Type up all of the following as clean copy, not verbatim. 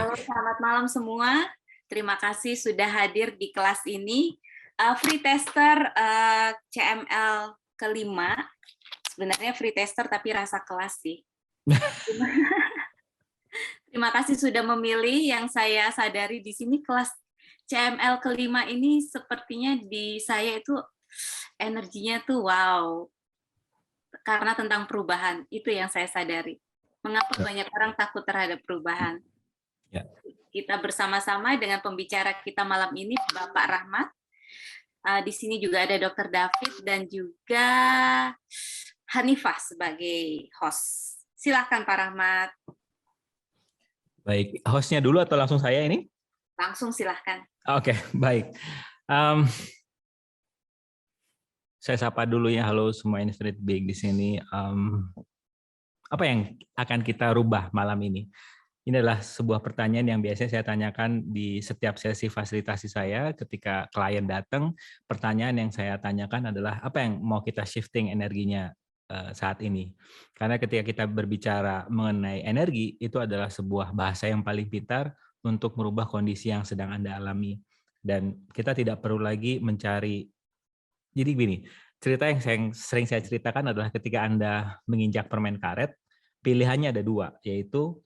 Halo, selamat malam semua. Terima kasih sudah hadir di kelas ini. Free tester CML kelima. Sebenarnya free tester tapi rasa kelas sih. Terima kasih sudah memilih. Yang saya sadari di sini kelas CML kelima ini sepertinya di saya itu energinya tuh wow. Karena tentang perubahan, itu yang saya sadari. Mengapa banyak orang takut terhadap perubahan? Ya. Kita bersama-sama dengan pembicara kita malam ini, Bapak Rahmat. Di sini juga ada Dr. David dan juga Hanifah sebagai host. Silakan Pak Rahmat. Baik, hostnya dulu atau langsung saya ini? Langsung silahkan. Oke, baik. Saya sapa dulu ya, halo semua Infinite Being di sini. Apa yang akan kita rubah malam ini? Ini adalah sebuah pertanyaan yang biasanya saya tanyakan di setiap sesi fasilitasi saya ketika klien datang. Pertanyaan yang saya tanyakan adalah apa yang mau kita shifting energinya saat ini. Karena ketika kita berbicara mengenai energi, itu adalah sebuah bahasa yang paling pintar untuk merubah kondisi yang sedang Anda alami. Dan kita tidak perlu lagi mencari. Jadi gini, cerita yang sering saya ceritakan adalah ketika Anda menginjak permen karet, pilihannya ada dua, yaitu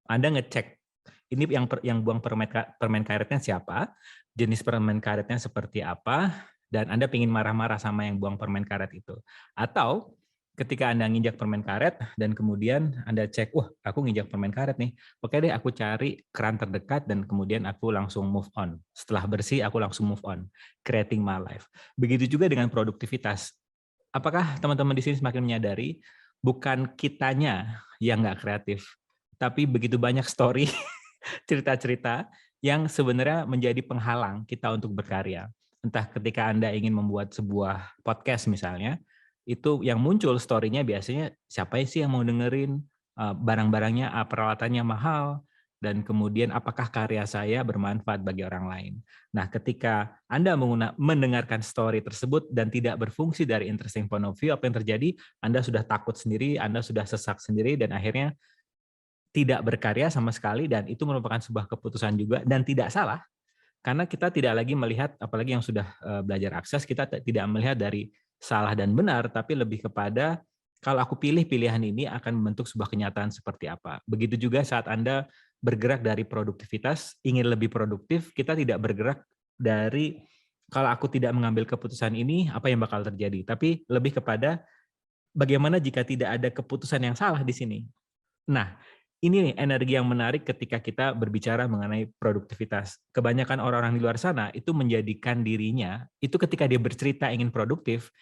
Anda ngecek ini yang buang permen karetnya siapa, jenis permen karetnya seperti apa, dan Anda ingin marah-marah sama yang buang permen karet itu. Atau ketika Anda nginjak permen karet dan kemudian Anda cek, wah aku nginjak permen karet nih, oke deh aku cari keran terdekat dan kemudian aku langsung move on. Setelah bersih aku langsung move on, creating my life. Begitu juga dengan produktivitas. Apakah teman-teman di sini semakin menyadari bukan kitanya yang nggak kreatif, tapi begitu banyak story, cerita-cerita yang sebenarnya menjadi penghalang kita untuk berkarya. Entah ketika Anda ingin membuat sebuah podcast misalnya, itu yang muncul story-nya biasanya siapa sih yang mau dengerin, barang-barangnya, peralatannya mahal, dan kemudian apakah karya saya bermanfaat bagi orang lain. Nah, ketika Anda mendengarkan story tersebut dan tidak berfungsi dari interesting point of view, apa yang terjadi? Anda sudah takut sendiri, Anda sudah sesak sendiri, dan akhirnya tidak berkarya sama sekali, dan itu merupakan sebuah keputusan juga, dan tidak salah, karena kita tidak lagi melihat, apalagi yang sudah belajar akses, kita tidak melihat dari salah dan benar, tapi lebih kepada kalau aku pilih pilihan ini akan membentuk sebuah kenyataan seperti apa. Begitu juga saat Anda bergerak dari produktivitas, ingin lebih produktif, kita tidak bergerak dari kalau aku tidak mengambil keputusan ini, apa yang bakal terjadi. Tapi lebih kepada bagaimana jika tidak ada keputusan yang salah di sini. Nah, ini nih energi yang menarik ketika kita berbicara mengenai produktivitas. Kebanyakan orang-orang di luar sana itu menjadikan dirinya, itu ketika dia bercerita ingin produktif,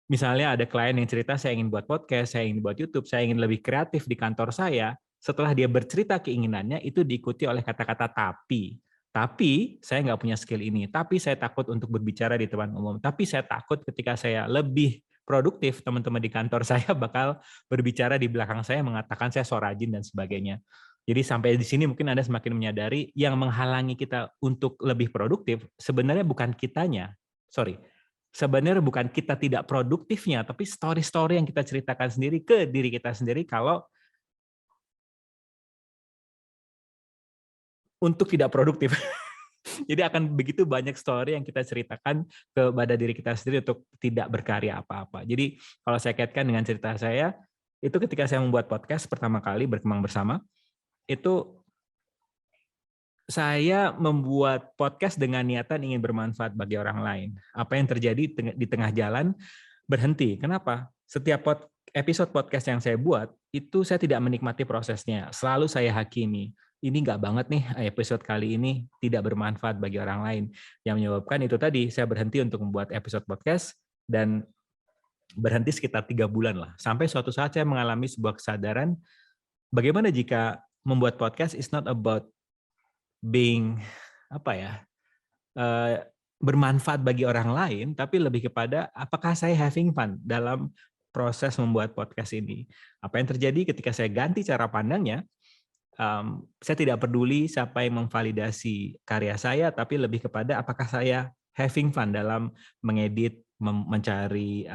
misalnya ada klien yang cerita, saya ingin buat podcast, saya ingin buat YouTube, saya ingin lebih kreatif di kantor saya, setelah dia bercerita keinginannya, itu diikuti oleh kata-kata tapi. Tapi saya nggak punya skill ini, tapi saya takut untuk berbicara di depan umum, tapi saya takut ketika saya lebih produktif, teman-teman di kantor saya bakal berbicara di belakang saya, mengatakan saya so rajin dan sebagainya. Jadi sampai di sini mungkin Anda semakin menyadari yang menghalangi kita untuk lebih produktif sebenarnya bukan kitanya, sebenarnya bukan kita tidak produktifnya, tapi story-story yang kita ceritakan sendiri ke diri kita sendiri kalau untuk tidak produktif. Jadi akan begitu banyak story yang kita ceritakan kepada diri kita sendiri untuk tidak berkarya apa-apa. Jadi kalau saya kaitkan dengan cerita saya, itu ketika saya membuat podcast pertama kali Berkembang Bersama, itu saya membuat podcast dengan niatan ingin bermanfaat bagi orang lain. Apa yang terjadi di tengah jalan berhenti. Kenapa? Setiap episode podcast yang saya buat, itu saya tidak menikmati prosesnya. Selalu saya hakimi. Ini nggak banget nih episode kali ini tidak bermanfaat bagi orang lain. Yang menyebabkan itu tadi, saya berhenti untuk membuat episode podcast dan berhenti sekitar 3 bulan lah. Sampai suatu saat saya mengalami sebuah kesadaran, bagaimana jika membuat podcast is not about being bermanfaat bagi orang lain, tapi lebih kepada apakah saya having fun dalam proses membuat podcast ini. Apa yang terjadi ketika saya ganti cara pandangnya, saya tidak peduli siapa yang memvalidasi karya saya, tapi lebih kepada apakah saya having fun dalam mengedit, mencari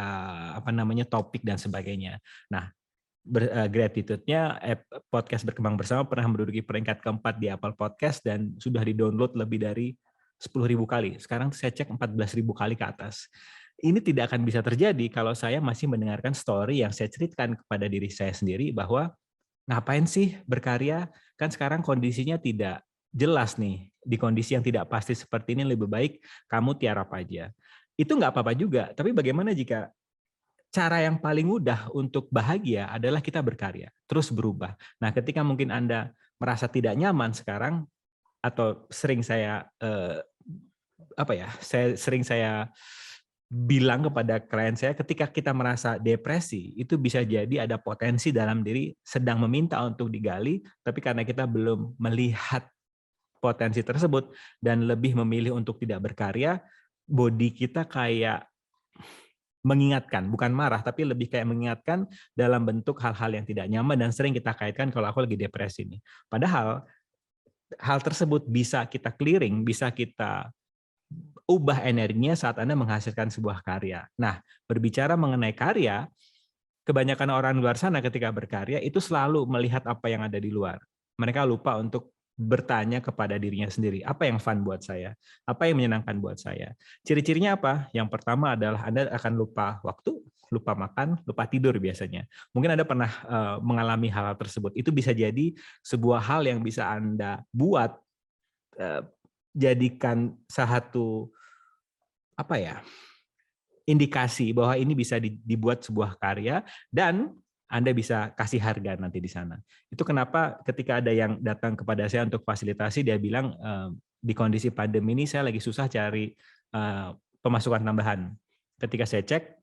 topik dan sebagainya. Nah, gratitude-nya podcast Berkembang Bersama pernah menduduki peringkat keempat di Apple Podcast dan sudah di-download lebih dari 10.000 kali. Sekarang saya cek 14.000 kali ke atas. Ini tidak akan bisa terjadi kalau saya masih mendengarkan story yang saya ceritakan kepada diri saya sendiri bahwa ngapain sih berkarya? Kan sekarang kondisinya tidak jelas nih. Di kondisi yang tidak pasti seperti ini lebih baik kamu tiarap aja. Itu nggak apa-apa juga. Tapi bagaimana jika cara yang paling mudah untuk bahagia adalah kita berkarya, terus berubah. Nah, ketika mungkin Anda merasa tidak nyaman sekarang, atau sering saya sering saya bilang kepada klien saya, ketika kita merasa depresi, itu bisa jadi ada potensi dalam diri sedang meminta untuk digali, tapi karena kita belum melihat potensi tersebut dan lebih memilih untuk tidak berkarya, body kita kayak mengingatkan, bukan marah, tapi lebih kayak mengingatkan dalam bentuk hal-hal yang tidak nyaman dan sering kita kaitkan kalau aku lagi depresi nih. Padahal hal tersebut bisa kita clearing, bisa kita ubah energinya saat Anda menghasilkan sebuah karya. Nah, berbicara mengenai karya, kebanyakan orang di luar sana ketika berkarya itu selalu melihat apa yang ada di luar. Mereka lupa untuk bertanya kepada dirinya sendiri, apa yang fun buat saya? Apa yang menyenangkan buat saya? Ciri-cirinya apa? Yang pertama adalah Anda akan lupa waktu, lupa makan, lupa tidur biasanya. Mungkin Anda pernah mengalami hal-hal tersebut. Itu bisa jadi sebuah hal yang bisa Anda buat, jadikan satu indikasi bahwa ini bisa dibuat sebuah karya dan Anda bisa kasih harga nanti di sana. Itu kenapa ketika ada yang datang kepada saya untuk fasilitasi, dia bilang di kondisi pandemi ini saya lagi susah cari pemasukan tambahan. Ketika saya cek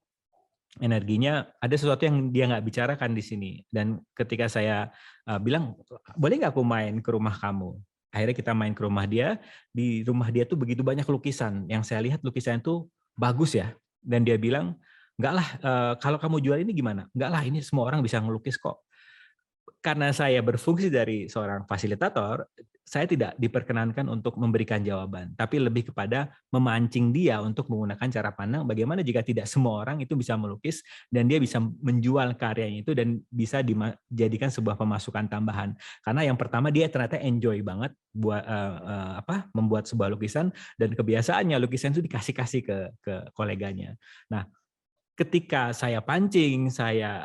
energinya, ada sesuatu yang dia nggak bicarakan di sini. Dan ketika saya bilang, boleh nggak aku main ke rumah kamu? Akhirnya kita main ke rumah dia. Di rumah dia tuh begitu banyak lukisan. Yang saya lihat lukisan itu bagus ya. Dan dia bilang, enggak lah, kalau kamu jual ini gimana? Enggak lah, ini semua orang bisa ngelukis kok. Karena saya berfungsi dari seorang fasilitator, saya tidak diperkenankan untuk memberikan jawaban, tapi lebih kepada memancing dia untuk menggunakan cara pandang bagaimana jika tidak semua orang itu bisa melukis dan dia bisa menjual karyanya itu dan bisa dijadikan sebuah pemasukan tambahan. Karena yang pertama dia ternyata enjoy banget buat membuat sebuah lukisan dan kebiasaannya lukisan itu dikasih-kasih ke koleganya. Nah, ketika saya pancing, saya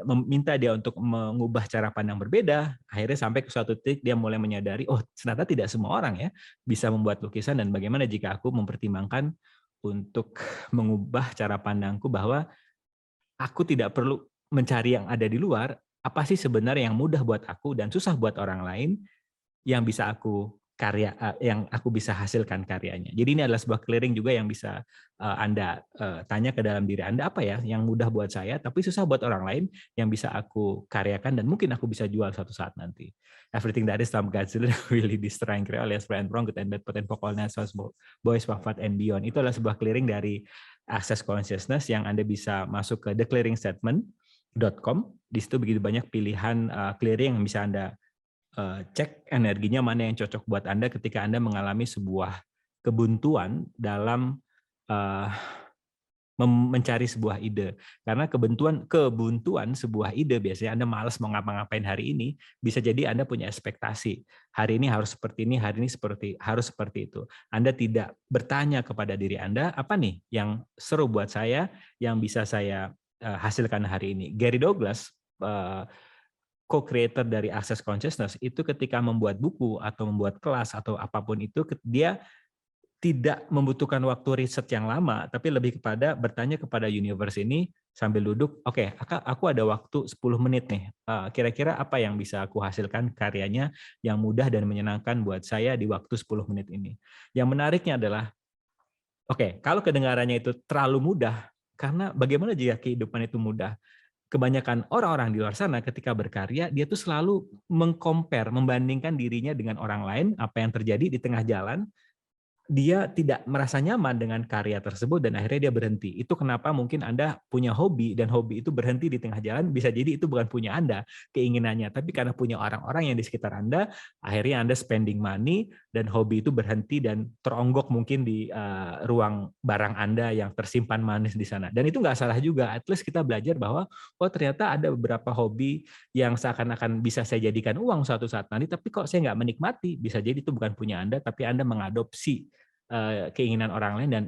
meminta dia untuk mengubah cara pandang berbeda, akhirnya sampai ke suatu titik dia mulai menyadari, oh ternyata tidak semua orang ya bisa membuat lukisan dan bagaimana jika aku mempertimbangkan untuk mengubah cara pandangku bahwa aku tidak perlu mencari yang ada di luar, apa sih sebenarnya yang mudah buat aku dan susah buat orang lain yang bisa aku yang aku bisa hasilkan karyanya. Jadi ini adalah sebuah clearing juga yang bisa Anda tanya ke dalam diri Anda, apa ya yang mudah buat saya tapi susah buat orang lain yang bisa aku karyakan dan mungkin aku bisa jual suatu saat nanti. Everything that is from God's will really destroy and create alias brand wrong, good and bad, potent, vokalnya, boys, wafat, and beyond. Itu adalah sebuah clearing dari Access Consciousness yang Anda bisa masuk ke theclearingstatement.com. Di situ begitu banyak pilihan clearing yang bisa Anda cek energinya mana yang cocok buat Anda ketika Anda mengalami sebuah kebuntuan dalam mencari sebuah ide. Karena kebuntuan sebuah ide biasanya Anda malas mau ngapa-ngapain hari ini, bisa jadi Anda punya ekspektasi. Hari ini harus seperti ini, hari ini harus seperti itu. Anda tidak bertanya kepada diri Anda, apa nih yang seru buat saya, yang bisa saya hasilkan hari ini. Gary Douglas, co-creator dari Access Consciousness, itu ketika membuat buku atau membuat kelas atau apapun itu, dia tidak membutuhkan waktu riset yang lama, tapi lebih kepada bertanya kepada universe ini sambil duduk, oke, aku ada waktu 10 menit nih, kira-kira apa yang bisa aku hasilkan karyanya yang mudah dan menyenangkan buat saya di waktu 10 menit ini. Yang menariknya adalah, oke, kalau kedengarannya itu terlalu mudah, karena bagaimana jika kehidupan itu mudah? Kebanyakan orang-orang di luar sana ketika berkarya, dia tuh selalu membandingkan dirinya dengan orang lain, apa yang terjadi di tengah jalan, dia tidak merasa nyaman dengan karya tersebut dan akhirnya dia berhenti. Itu kenapa mungkin Anda punya hobi dan hobi itu berhenti di tengah jalan, bisa jadi itu bukan punya Anda, keinginannya, tapi karena punya orang-orang yang di sekitar Anda, akhirnya Anda spending money dan hobi itu berhenti dan teronggok mungkin di ruang barang Anda yang tersimpan manis di sana. Dan itu nggak salah juga, at least kita belajar bahwa oh ternyata ada beberapa hobi yang seakan-akan bisa saya jadikan uang suatu saat nanti, tapi kok saya nggak menikmati, bisa jadi itu bukan punya Anda, tapi Anda mengadopsi keinginan orang lain dan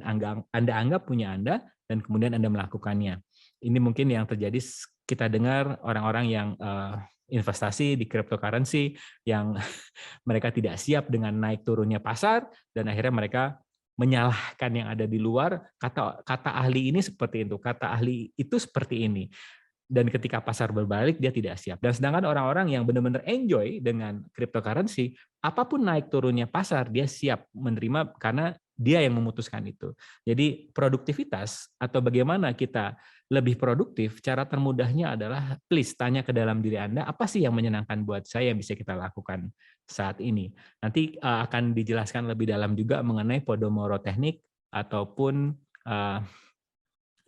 Anda anggap punya Anda dan kemudian Anda melakukannya. Ini mungkin yang terjadi kita dengar orang-orang yang investasi di cryptocurrency yang mereka tidak siap dengan naik turunnya pasar dan akhirnya mereka menyalahkan yang ada di luar. Kata ahli ini seperti itu, kata ahli itu seperti ini. Dan ketika pasar berbalik dia tidak siap. Dan sedangkan orang-orang yang benar-benar enjoy dengan cryptocurrency, apapun naik turunnya pasar dia siap menerima karena dia yang memutuskan itu. Jadi produktivitas atau bagaimana kita lebih produktif, cara termudahnya adalah please tanya ke dalam diri Anda, apa sih yang menyenangkan buat saya yang bisa kita lakukan saat ini. Nanti akan dijelaskan lebih dalam juga mengenai Pomodoro Technique ataupun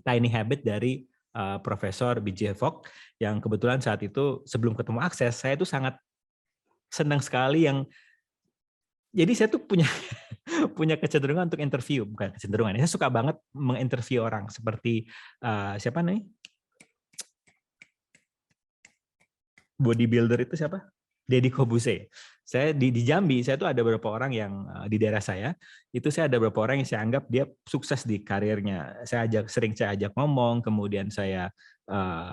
Tiny Habit dari Profesor B.J. Fogg yang kebetulan saat itu sebelum ketemu Akses saya itu sangat senang sekali yang jadi saya tuh punya punya kecenderungan untuk interview, bukan kecenderungan, saya suka banget menginterview orang seperti siapa nih bodybuilder itu siapa? Deddy Kobuse. Saya di Jambi, saya tuh ada beberapa orang yang di daerah saya, itu saya ada beberapa orang yang saya anggap dia sukses di karirnya. Sering saya ajak ngomong, kemudian saya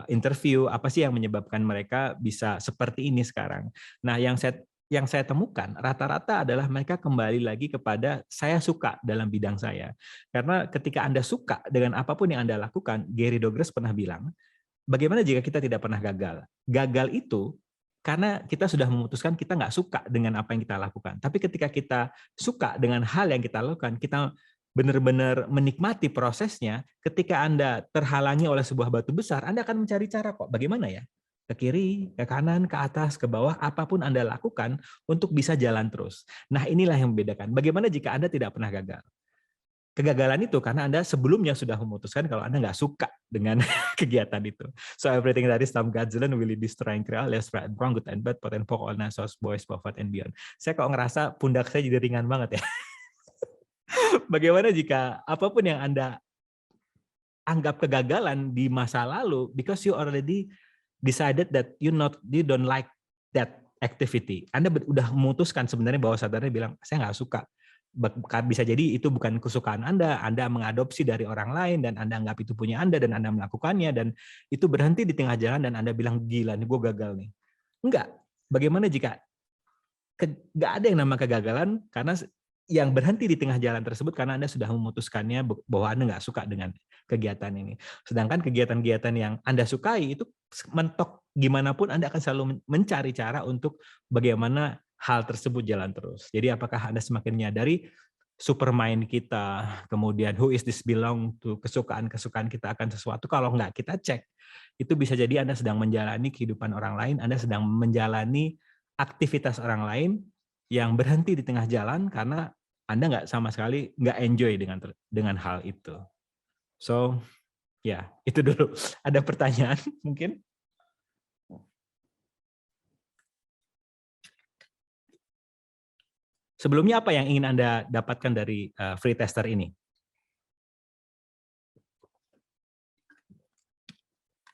interview apa sih yang menyebabkan mereka bisa seperti ini sekarang. Nah, yang saya temukan rata-rata adalah mereka kembali lagi kepada saya suka dalam bidang saya. Karena ketika Anda suka dengan apapun yang Anda lakukan, Gary Douglas pernah bilang, bagaimana jika kita tidak pernah gagal? Gagal itu karena kita sudah memutuskan kita nggak suka dengan apa yang kita lakukan. Tapi ketika kita suka dengan hal yang kita lakukan, kita benar-benar menikmati prosesnya, ketika Anda terhalangi oleh sebuah batu besar, Anda akan mencari cara kok. Bagaimana ya? Ke kiri, ke kanan, ke atas, ke bawah, apapun Anda lakukan untuk bisa jalan terus. Nah inilah yang membedakan. Bagaimana jika Anda tidak pernah gagal? Kegagalan itu karena Anda sebelumnya sudah memutuskan kalau Anda nggak suka dengan kegiatan itu. So everything that is Tom Godzilla will be destroying real, less right and wrong, good and bad, potent pok, all nasos, boys, povat, and beyond. Saya kok ngerasa pundak saya jadi ringan banget ya. Bagaimana jika apapun yang Anda anggap kegagalan di masa lalu, because you already decided that you don't like that activity. Anda udah memutuskan sebenarnya bahwa sadarnya bilang, saya nggak suka. Bisa jadi itu bukan kesukaan Anda mengadopsi dari orang lain dan Anda anggap itu punya Anda dan Anda melakukannya dan itu berhenti di tengah jalan dan Anda bilang gila nih gue gagal nih. Enggak. Bagaimana jika nggak ada yang nama kegagalan karena yang berhenti di tengah jalan tersebut karena Anda sudah memutuskannya bahwa Anda nggak suka dengan kegiatan ini. Sedangkan kegiatan-kegiatan yang Anda sukai itu mentok gimana pun Anda akan selalu mencari cara untuk bagaimana hal tersebut jalan terus. Jadi apakah Anda semakin menyadari supermind kita, kemudian who is this belong to, kesukaan-kesukaan kita akan sesuatu, kalau nggak kita cek, itu bisa jadi Anda sedang menjalani kehidupan orang lain, Anda sedang menjalani aktivitas orang lain yang berhenti di tengah jalan karena Anda nggak sama sekali nggak enjoy dengan hal itu. So, ya itu dulu. Ada pertanyaan mungkin? Sebelumnya apa yang ingin Anda dapatkan dari free tester ini?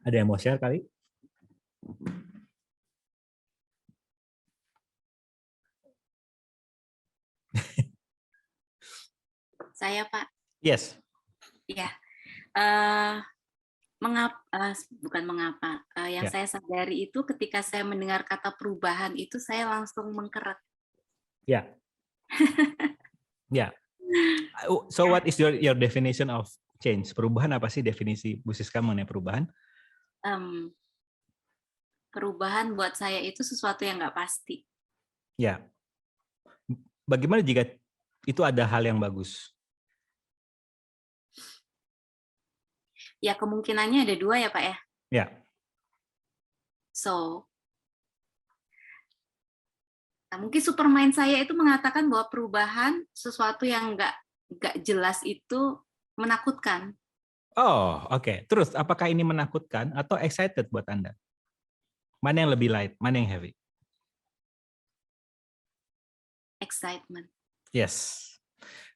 Ada yang mau share kali? Saya, Pak. Yes. Ya. Bukan mengapa. Yang saya sadari itu ketika saya mendengar kata perubahan itu saya langsung mengkerak. Ya. Ya. So what is your definition of change? Perubahan apa sih definisi Bu Siska mengenai perubahan? Perubahan buat saya itu sesuatu yang nggak pasti. Ya. Bagaimana jika itu ada hal yang bagus? Ya kemungkinannya ada dua ya Pak ya. Ya. So Nah, mungkin Supermind saya itu mengatakan bahwa perubahan sesuatu yang nggak jelas itu menakutkan. Oh, oke. Terus apakah ini menakutkan atau excited buat Anda? Mana yang lebih light, mana yang heavy? Excitement. Yes.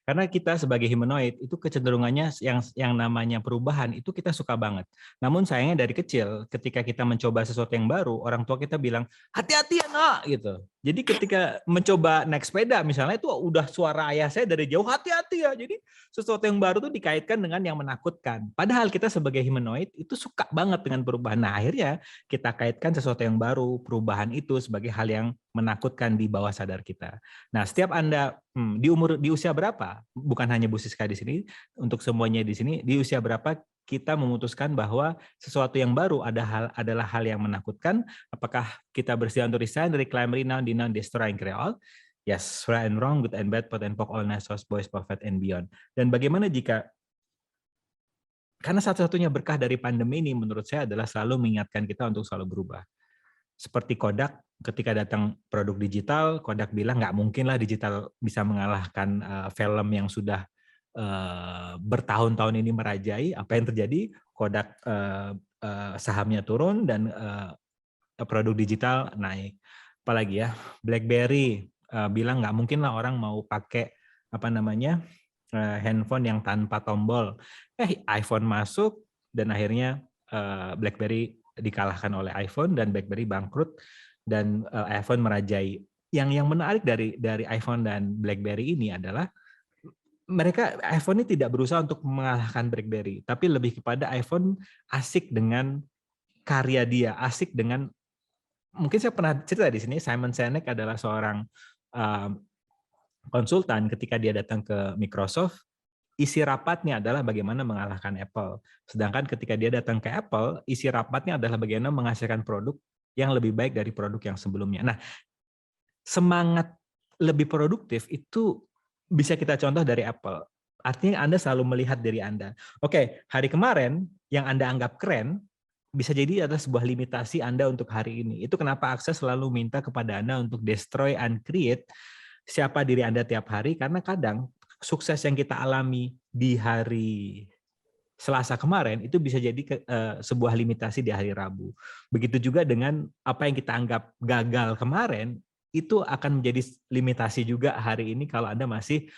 Karena kita sebagai humanoid itu kecenderungannya yang namanya perubahan itu kita suka banget. Namun sayangnya dari kecil ketika kita mencoba sesuatu yang baru, orang tua kita bilang hati-hati ya nak gitu. Jadi ketika mencoba naik sepeda misalnya itu udah suara ayah saya dari jauh hati-hati ya. Jadi sesuatu yang baru tuh dikaitkan dengan yang menakutkan. Padahal kita sebagai humanoid itu suka banget dengan perubahan. Nah akhirnya kita kaitkan sesuatu yang baru, perubahan itu sebagai hal yang menakutkan di bawah sadar kita. Nah setiap Anda di usia berapa? Bukan hanya Bu Siska di sini, untuk semuanya di sini, di usia berapa kita memutuskan bahwa sesuatu yang baru adalah hal yang menakutkan? Apakah kita bersedia untuk resign, reclaim, renown, denounce, destroy, and create? Yes, right and wrong, good and bad, pot and pock, all nasos, boys, prophet, and beyond. Dan bagaimana jika, karena satu-satunya berkah dari pandemi ini menurut saya adalah selalu mengingatkan kita untuk selalu berubah. Seperti Kodak, ketika datang produk digital, Kodak bilang nggak mungkin lah digital bisa mengalahkan film yang sudah bertahun-tahun ini merajai. Apa yang terjadi? Kodak sahamnya turun dan produk digital naik. Apalagi ya, BlackBerry bilang nggak mungkin lah orang mau pakai handphone yang tanpa tombol. iPhone masuk dan akhirnya BlackBerry dikalahkan oleh iPhone dan BlackBerry bangkrut dan iPhone merajai. Yang menarik dari iPhone dan BlackBerry ini adalah iPhone ini tidak berusaha untuk mengalahkan BlackBerry, tapi lebih kepada iPhone asik dengan karya dia, asik dengan, mungkin saya pernah cerita di sini, Simon Sinek adalah seorang konsultan. Ketika dia datang ke Microsoft, isi rapatnya adalah bagaimana mengalahkan Apple. Sedangkan ketika dia datang ke Apple, isi rapatnya adalah bagaimana menghasilkan produk yang lebih baik dari produk yang sebelumnya. Nah, semangat lebih produktif itu bisa kita contoh dari Apple. Artinya Anda selalu melihat diri Anda. Oke, hari kemarin yang Anda anggap keren, bisa jadi adalah sebuah limitasi Anda untuk hari ini. Itu kenapa Akses selalu minta kepada Anda untuk destroy and create siapa diri Anda tiap hari, karena kadang sukses yang kita alami di hari Selasa kemarin itu bisa jadi sebuah limitasi di hari Rabu. Begitu juga dengan apa yang kita anggap gagal kemarin, itu akan menjadi limitasi juga hari ini kalau Anda masih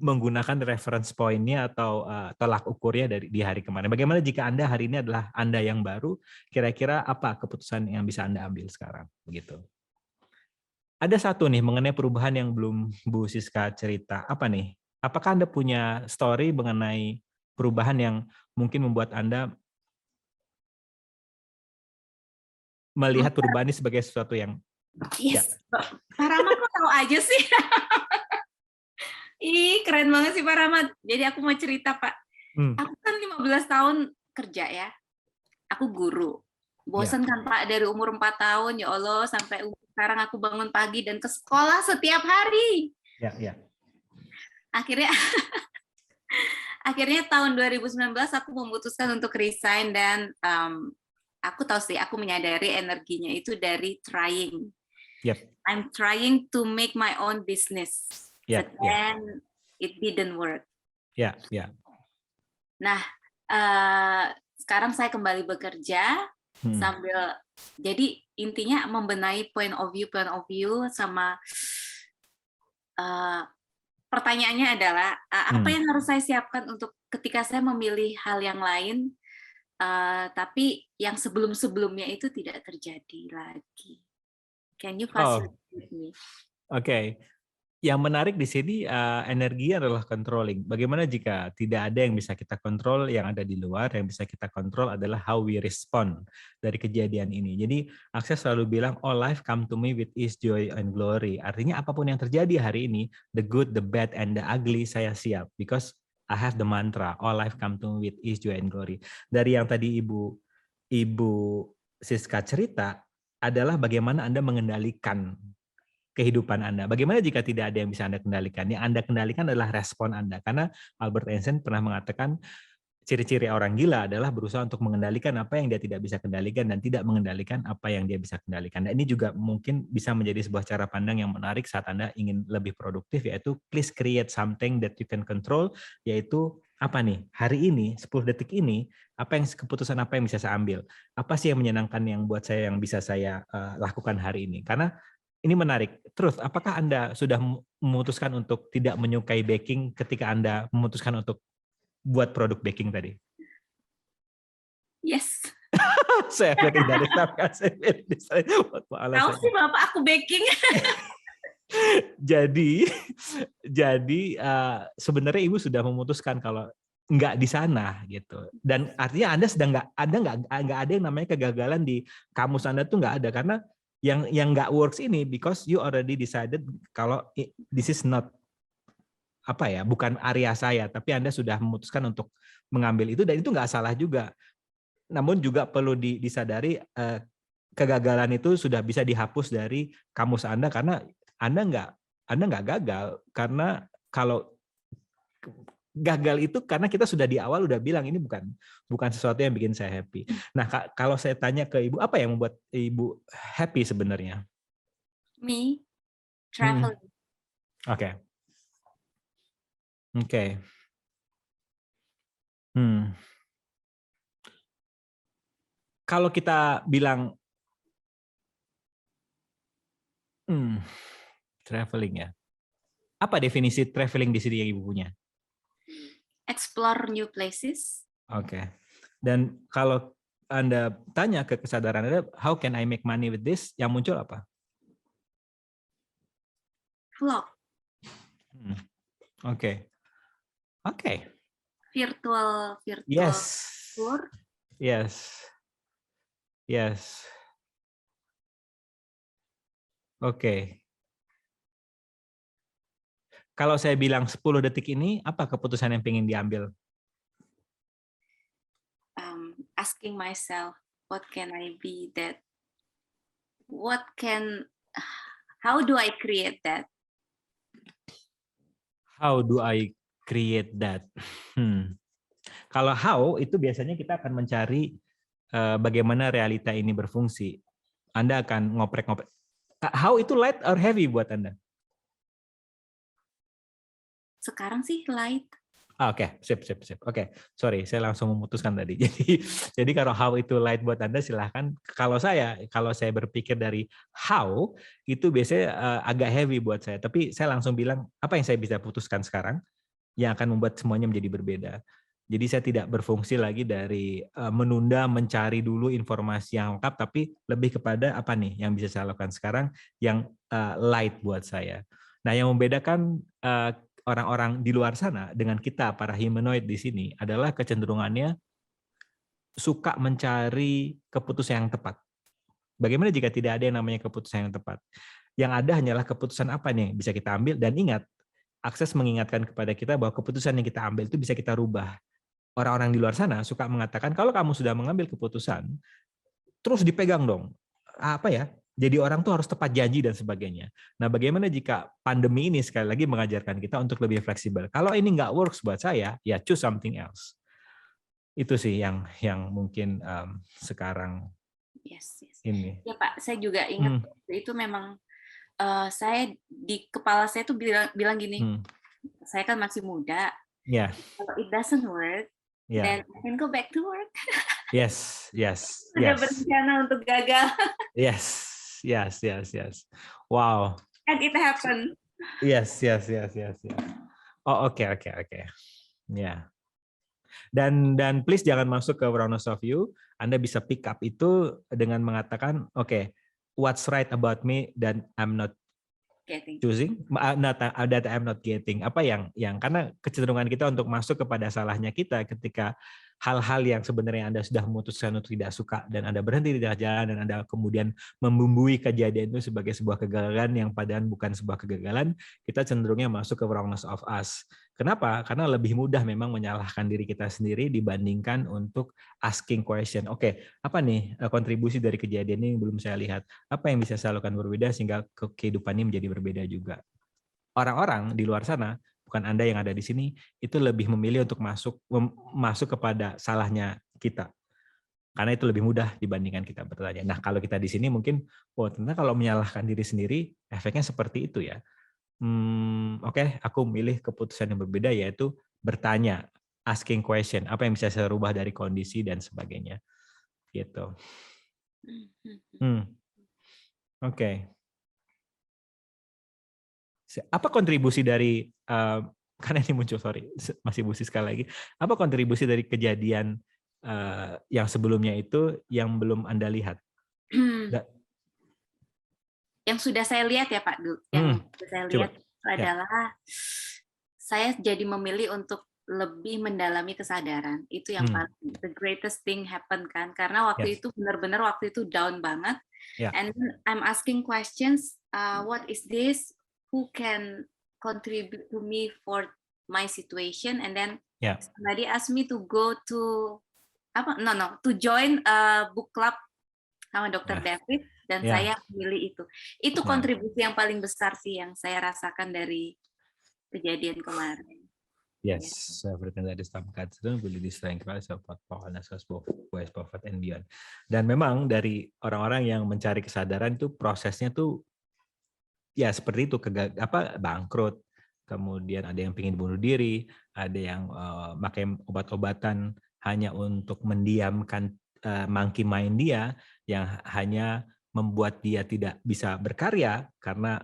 menggunakan reference point-nya atau tolak ukurnya di hari kemarin. Bagaimana jika Anda hari ini adalah Anda yang baru, kira-kira apa keputusan yang bisa Anda ambil sekarang? Begitu. Ada satu nih mengenai perubahan yang belum Bu Siska cerita. Apa nih? Apakah Anda punya story mengenai perubahan yang mungkin membuat Anda melihat perubahan ini sebagai sesuatu yang... Yes, Pak Rahmat kok tahu aja sih. Ih, keren banget sih Pak Rahmat. Jadi aku mau cerita Pak. Aku kan 15 tahun kerja ya. Aku guru. Bosan kan Pak dari umur 4 tahun, ya Allah, sampai sekarang aku bangun pagi dan ke sekolah setiap hari. Ya. Akhirnya tahun 2019 aku memutuskan untuk resign dan aku tahu sih, aku menyadari energinya itu dari trying. Yep. I'm trying to make my own business, but then it didn't work. Ya. Nah, sekarang saya kembali bekerja sambil, jadi intinya membenahi point of view sama pertanyaannya adalah apa yang harus saya siapkan untuk ketika saya memilih hal yang lain, tapi yang sebelum-sebelumnya itu tidak terjadi lagi. Can you facilitate me? Oke. Yang menarik di sini energi adalah controlling. Bagaimana jika tidak ada yang bisa kita kontrol, yang ada di luar, yang bisa kita kontrol adalah how we respond dari kejadian ini. Jadi Akses selalu bilang, all life come to me with ease, joy, and glory. Artinya apapun yang terjadi hari ini, the good, the bad, and the ugly, saya siap. Because I have the mantra, all life come to me with ease, joy, and glory. Dari yang tadi Ibu Siska cerita, adalah bagaimana Anda mengendalikan kehidupan Anda. Bagaimana jika tidak ada yang bisa Anda kendalikan? Yang Anda kendalikan adalah respon Anda. Karena Albert Einstein pernah mengatakan, ciri-ciri orang gila adalah berusaha untuk mengendalikan apa yang dia tidak bisa kendalikan dan tidak mengendalikan apa yang dia bisa kendalikan. Dan ini juga mungkin bisa menjadi sebuah cara pandang yang menarik saat Anda ingin lebih produktif, yaitu please create something that you can control, yaitu apa nih, hari ini, 10 detik ini, keputusan apa yang bisa saya ambil? Apa sih yang menyenangkan yang buat saya, yang bisa saya lakukan hari ini? Karena ini menarik. Terus, apakah Anda sudah memutuskan untuk tidak menyukai baking ketika Anda memutuskan untuk buat produk baking tadi? Yes. Saya dari Tahu sih Bapak aku baking. Jadi sebenarnya Ibu sudah memutuskan kalau nggak di sana gitu. Dan artinya Anda nggak ada yang namanya kegagalan di kamus Anda tuh nggak ada, karena yang nggak works ini because you already decided kalau this is not bukan area saya, tapi Anda sudah memutuskan untuk mengambil itu, dan itu nggak salah juga. Namun juga perlu disadari kegagalan itu sudah bisa dihapus dari kamus Anda, karena Anda nggak gagal, karena kalau gagal itu karena kita sudah di awal udah bilang ini bukan sesuatu yang bikin saya happy. Nah, kalau saya tanya ke Ibu, apa yang membuat Ibu happy sebenarnya? Me, traveling. Oke. Kalau kita bilang traveling ya, apa definisi traveling di sini yang Ibu punya? Explore new places. Oke. Dan kalau Anda tanya ke kesadaran Anda, how can I make money with this? Yang muncul apa? Vlog. Oke. Virtual Yes. tour. Yes. Oke. Kalau saya bilang 10 detik ini, apa keputusan yang ingin diambil? Asking myself, what can I be that? How do I create that? How do I create that? Kalau how, itu biasanya kita akan mencari bagaimana realita ini berfungsi. Anda akan ngoprek-ngoprek. How itu light or heavy buat Anda? Sekarang sih light. Oke, sip. Oke, sorry, saya langsung memutuskan tadi. Jadi kalau how itu light buat Anda, silahkan. Kalau saya berpikir dari how, itu biasanya agak heavy buat saya. Tapi saya langsung bilang, apa yang saya bisa putuskan sekarang yang akan membuat semuanya menjadi berbeda. Jadi saya tidak berfungsi lagi dari menunda, mencari dulu informasi yang lengkap, tapi lebih kepada apa nih yang bisa saya lakukan sekarang yang light buat saya. Nah, yang membedakan orang-orang di luar sana dengan kita para humanoid di sini adalah kecenderungannya suka mencari keputusan yang tepat. Bagaimana jika tidak ada yang namanya keputusan yang tepat? Yang ada hanyalah keputusan apa nih yang bisa kita ambil, dan ingat, akses mengingatkan kepada kita bahwa keputusan yang kita ambil itu bisa kita rubah. Orang-orang di luar sana suka mengatakan kalau kamu sudah mengambil keputusan, terus dipegang dong. Jadi orang tuh harus tepat janji dan sebagainya. Nah, bagaimana jika pandemi ini sekali lagi mengajarkan kita untuk lebih fleksibel? Kalau ini nggak works buat saya, ya choose something else. Itu sih yang mungkin sekarang Yes. ini. Ya Pak, saya juga ingat itu memang saya di kepala saya tuh bilang gini, saya kan masih muda. Yeah. Kalau it doesn't work, then I can go back to work. Yes. Sudah berencana untuk gagal. Yes. Wow. And it happened. Yes. Oh, oke. Ya. Dan please jangan masuk ke wrongness of you. Anda bisa pick up itu dengan mengatakan, oke, what's right about me dan I'm not choosing, that I'm not getting. Apa yang karena kecenderungan kita untuk masuk kepada salahnya kita ketika hal-hal yang sebenarnya Anda sudah memutuskan untuk tidak suka dan Anda berhenti di tengah jalan dan Anda kemudian membumbui kejadian itu sebagai sebuah kegagalan yang padahal bukan sebuah kegagalan, kita cenderungnya masuk ke wrongness of us. Kenapa? Karena lebih mudah memang menyalahkan diri kita sendiri dibandingkan untuk asking question. Oke, apa nih kontribusi dari kejadian ini yang belum saya lihat? Apa yang bisa saya lakukan berbeda sehingga kehidupan ini menjadi berbeda juga? Orang-orang di luar sana bukan Anda yang ada di sini, itu lebih memilih untuk masuk kepada salahnya kita. Karena itu lebih mudah dibandingkan kita bertanya. Nah, kalau kita di sini mungkin, ternyata kalau menyalahkan diri sendiri, efeknya seperti itu ya. Oke, aku milih keputusan yang berbeda, yaitu bertanya, asking question, apa yang bisa saya rubah dari kondisi dan sebagainya. Gitu. Oke. Apa kontribusi dari, karena ini muncul, sorry, masih Bu sekali lagi, apa kontribusi dari kejadian yang sebelumnya itu yang belum Anda lihat? Yang sudah saya lihat ya Pak Du, yang sudah saya lihat adalah saya jadi memilih untuk lebih mendalami kesadaran. Itu yang paling the greatest thing happen kan, karena waktu itu benar-benar waktu itu down banget, and I'm asking questions, what is this, who can contribute to me for my situation, and then somebody asked me to go to to join a book club sama Dr. David, dan saya pilih itu. Itu kontribusi yang paling besar sih yang saya rasakan dari kejadian kemarin. Yes, everything that is time will be the strength of West Prophet and beyond. Dan memang dari orang-orang yang mencari kesadaran itu prosesnya tuh ya seperti itu, bangkrut, kemudian ada yang ingin bunuh diri, ada yang pakai obat-obatan hanya untuk mendiamkan monkey mind dia, yang hanya membuat dia tidak bisa berkarya karena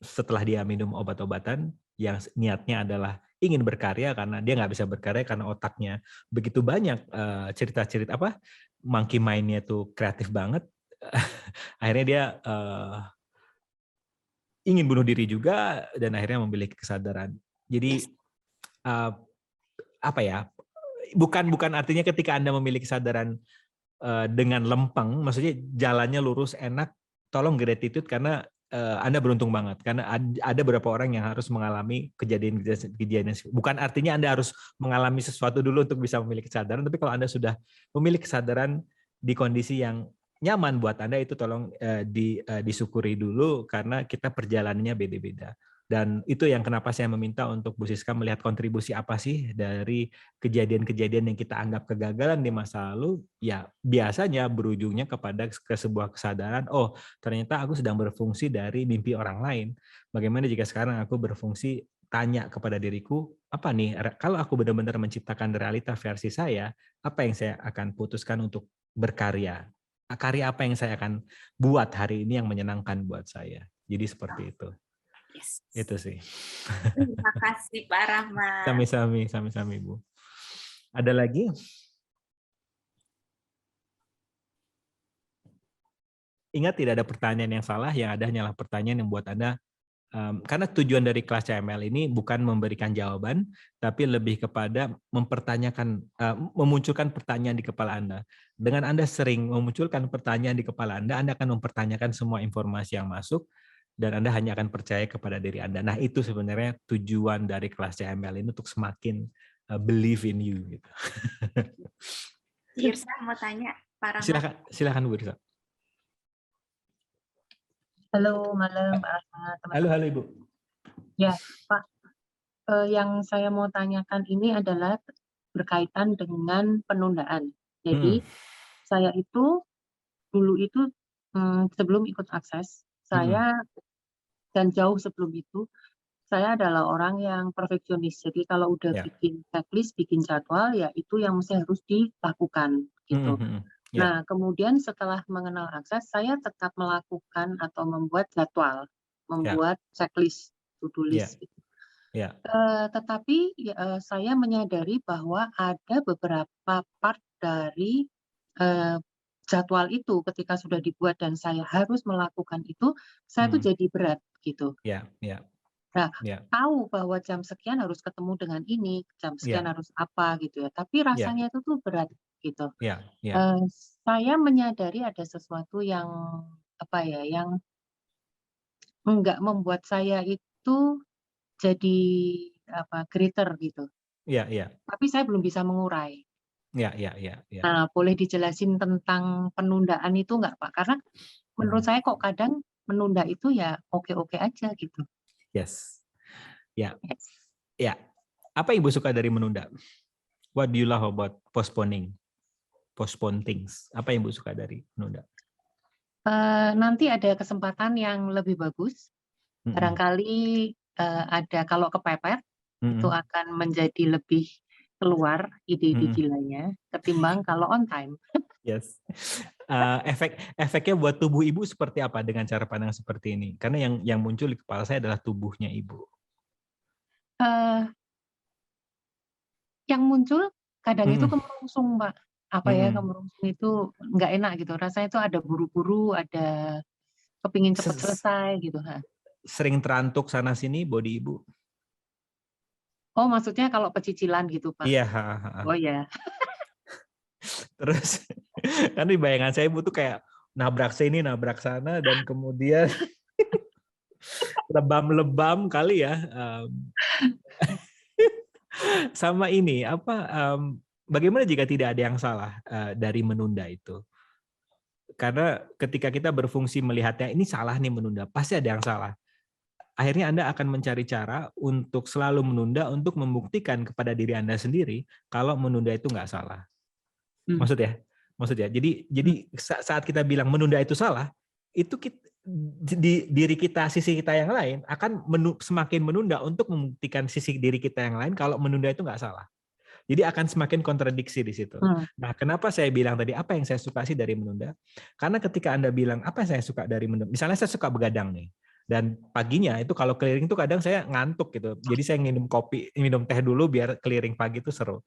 setelah dia minum obat-obatan yang niatnya adalah ingin berkarya, karena dia nggak bisa berkarya karena otaknya begitu banyak cerita-cerita monkey mind-nya tuh kreatif banget. Akhirnya dia ingin bunuh diri juga dan akhirnya memiliki kesadaran. Jadi bukan artinya ketika Anda memiliki kesadaran dengan lempeng, maksudnya jalannya lurus enak, tolong gratitude karena Anda beruntung banget, karena ada beberapa orang yang harus mengalami kejadian. Bukan artinya Anda harus mengalami sesuatu dulu untuk bisa memiliki kesadaran, tapi kalau Anda sudah memiliki kesadaran di kondisi yang nyaman buat Anda, itu tolong disyukuri dulu, karena kita perjalanannya beda-beda. Dan itu yang kenapa saya meminta untuk Bu Siska melihat kontribusi apa sih dari kejadian-kejadian yang kita anggap kegagalan di masa lalu, ya biasanya berujungnya ke sebuah kesadaran, oh ternyata aku sedang berfungsi dari mimpi orang lain. Bagaimana jika sekarang aku berfungsi tanya kepada diriku, apa nih, kalau aku benar-benar menciptakan realita versi saya, apa yang saya akan putuskan untuk berkarya? Karya apa yang saya akan buat hari ini yang menyenangkan buat saya? Jadi seperti itu. Yes. Itu sih. Terima kasih Pak Rahmat. Sami-sami Bu. Ada lagi? Ingat, tidak ada pertanyaan yang salah, yang ada hanyalah pertanyaan yang buat Anda, karena tujuan dari kelas CML ini bukan memberikan jawaban, tapi lebih kepada mempertanyakan, memunculkan pertanyaan di kepala Anda. Dengan Anda sering memunculkan pertanyaan di kepala Anda akan mempertanyakan semua informasi yang masuk, dan Anda hanya akan percaya kepada diri Anda. Nah, itu sebenarnya tujuan dari kelas CML ini, untuk semakin believe in you. Gitu. Irsa mau tanya, Pak Rahmat. Silakan Bu Irsa. Halo, malam Pak Rahmat. Halo Ibu. Ya, Pak. Yang saya mau tanyakan ini adalah berkaitan dengan penundaan. Jadi, saya itu dulu itu sebelum ikut akses, saya dan jauh sebelum itu, saya adalah orang yang perfeksionis. Jadi kalau udah bikin checklist, bikin jadwal, ya itu yang mesti harus dilakukan gitu. Nah, kemudian setelah mengenal akses, saya tetap melakukan atau membuat jadwal, membuat checklist, to-do list. Gitu. Tetapi saya menyadari bahwa ada beberapa part dari jadwal itu ketika sudah dibuat dan saya harus melakukan itu, saya tuh jadi berat gitu. Nah, tahu bahwa jam sekian harus ketemu dengan ini, jam sekian harus apa gitu ya. Tapi rasanya itu tuh berat gitu. Saya menyadari ada sesuatu yang yang enggak membuat saya itu jadi greater gitu. Tapi saya belum bisa mengurai. Nah, boleh dijelasin tentang penundaan itu enggak Pak? Karena menurut saya kok kadang menunda itu ya oke-oke aja gitu. Yes. Ya. Ya, apa yang Ibu suka dari menunda? What do you love about postponing? Postpone things. Apa yang Ibu suka dari menunda? Nanti ada kesempatan yang lebih bagus. Barangkali ada, kalau kepepet, itu akan menjadi lebih keluar ide-ide gilanya ketimbang kalau on time. Yes. Efeknya buat tubuh Ibu seperti apa dengan cara pandang seperti ini? Karena yang muncul di kepala saya adalah tubuhnya Ibu. Yang muncul kadang itu kemerungsung, Pak. Kemerungsung itu nggak enak gitu. Rasanya itu ada buru-buru, ada kepingin cepat selesai gitu. Sering terantuk sana sini body Ibu? Oh, maksudnya kalau pecicilan gitu, Pak? Iya. Oh ya. Terus kan di bayangan saya Ibu tuh kayak nabrak sini, nabrak sana, dan kemudian lebam-lebam kali ya. Sama ini, bagaimana jika tidak ada yang salah dari menunda itu? Karena ketika kita berfungsi melihatnya, ini salah nih menunda, pasti ada yang salah. Akhirnya Anda akan mencari cara untuk selalu menunda untuk membuktikan kepada diri Anda sendiri kalau menunda itu nggak salah. Maksudnya, jadi saat kita bilang menunda itu salah, itu di diri kita, sisi kita yang lain akan semakin menunda untuk membuktikan sisi diri kita yang lain kalau menunda itu nggak salah. Jadi akan semakin kontradiksi di situ. Nah, kenapa saya bilang tadi apa yang saya suka sih dari menunda? Karena ketika Anda bilang apa yang saya suka dari menunda, misalnya saya suka begadang nih, dan paginya itu kalau keliling itu kadang saya ngantuk gitu. Jadi saya minum teh dulu biar keliling pagi itu seru.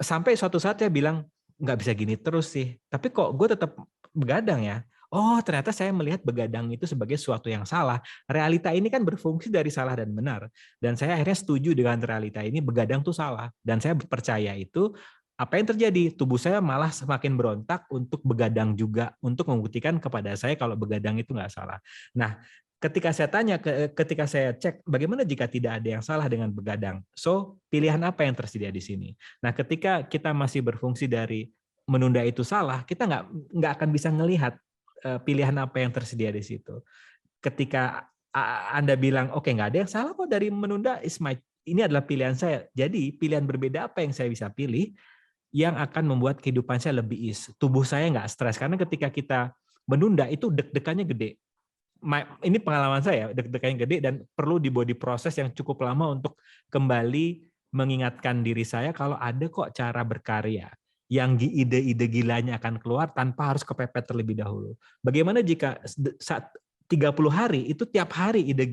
Sampai suatu saat saya bilang nggak bisa gini terus sih. Tapi kok gue tetap begadang ya? Oh, ternyata saya melihat begadang itu sebagai sesuatu yang salah. Realita ini kan berfungsi dari salah dan benar. Dan saya akhirnya setuju dengan realita ini, begadang tuh salah. Dan saya percaya itu, apa yang terjadi? Tubuh saya malah semakin berontak untuk begadang juga, untuk membuktikan kepada saya kalau begadang itu nggak salah. Nah, ketika saya cek, bagaimana jika tidak ada yang salah dengan begadang? So, pilihan apa yang tersedia di sini? Nah, ketika kita masih berfungsi dari menunda itu salah, kita nggak akan bisa melihat pilihan apa yang tersedia di situ. Ketika Anda bilang, oke, nggak ada yang salah kok dari menunda, ini adalah pilihan saya. Jadi pilihan berbeda apa yang saya bisa pilih yang akan membuat kehidupan saya lebih ease. Tubuh saya nggak stres, karena ketika kita menunda itu deg-degannya gede. Ini pengalaman saya, deg-degannya gede dan perlu di body proses yang cukup lama untuk kembali mengingatkan diri saya kalau ada kok cara berkarya yang ide-ide gilanya akan keluar tanpa harus kepepet terlebih dahulu. Bagaimana jika saat 30 hari itu tiap hari ide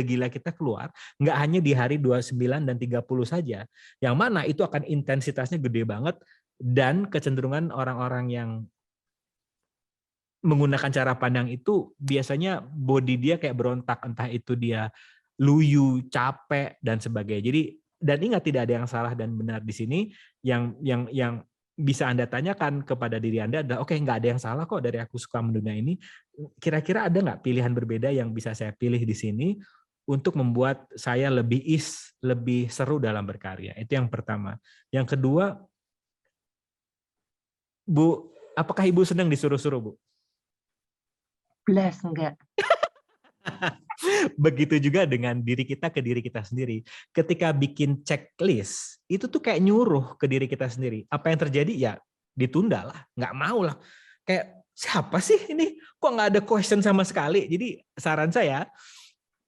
gila kita keluar, nggak hanya di hari 29 dan 30 saja, yang mana itu akan intensitasnya gede banget dan kecenderungan orang-orang yang menggunakan cara pandang itu biasanya body dia kayak berontak, entah itu dia luyu, capek dan sebagainya. Jadi dan ingat tidak ada yang salah dan benar di sini. Yang bisa Anda tanyakan kepada diri Anda adalah, oke, nggak ada yang salah kok dari aku suka menunda ini. Kira-kira ada nggak pilihan berbeda yang bisa saya pilih di sini untuk membuat saya lebih lebih seru dalam berkarya? Itu yang pertama. Yang kedua, Bu, apakah Ibu senang disuruh-suruh, Bu? Belas enggak. Begitu juga dengan diri kita ke diri kita sendiri. Ketika bikin checklist, itu tuh kayak nyuruh ke diri kita sendiri. Apa yang terjadi? Ya ditunda lah, nggak mau lah. Kayak siapa sih ini? Kok nggak ada question sama sekali? Jadi saran saya,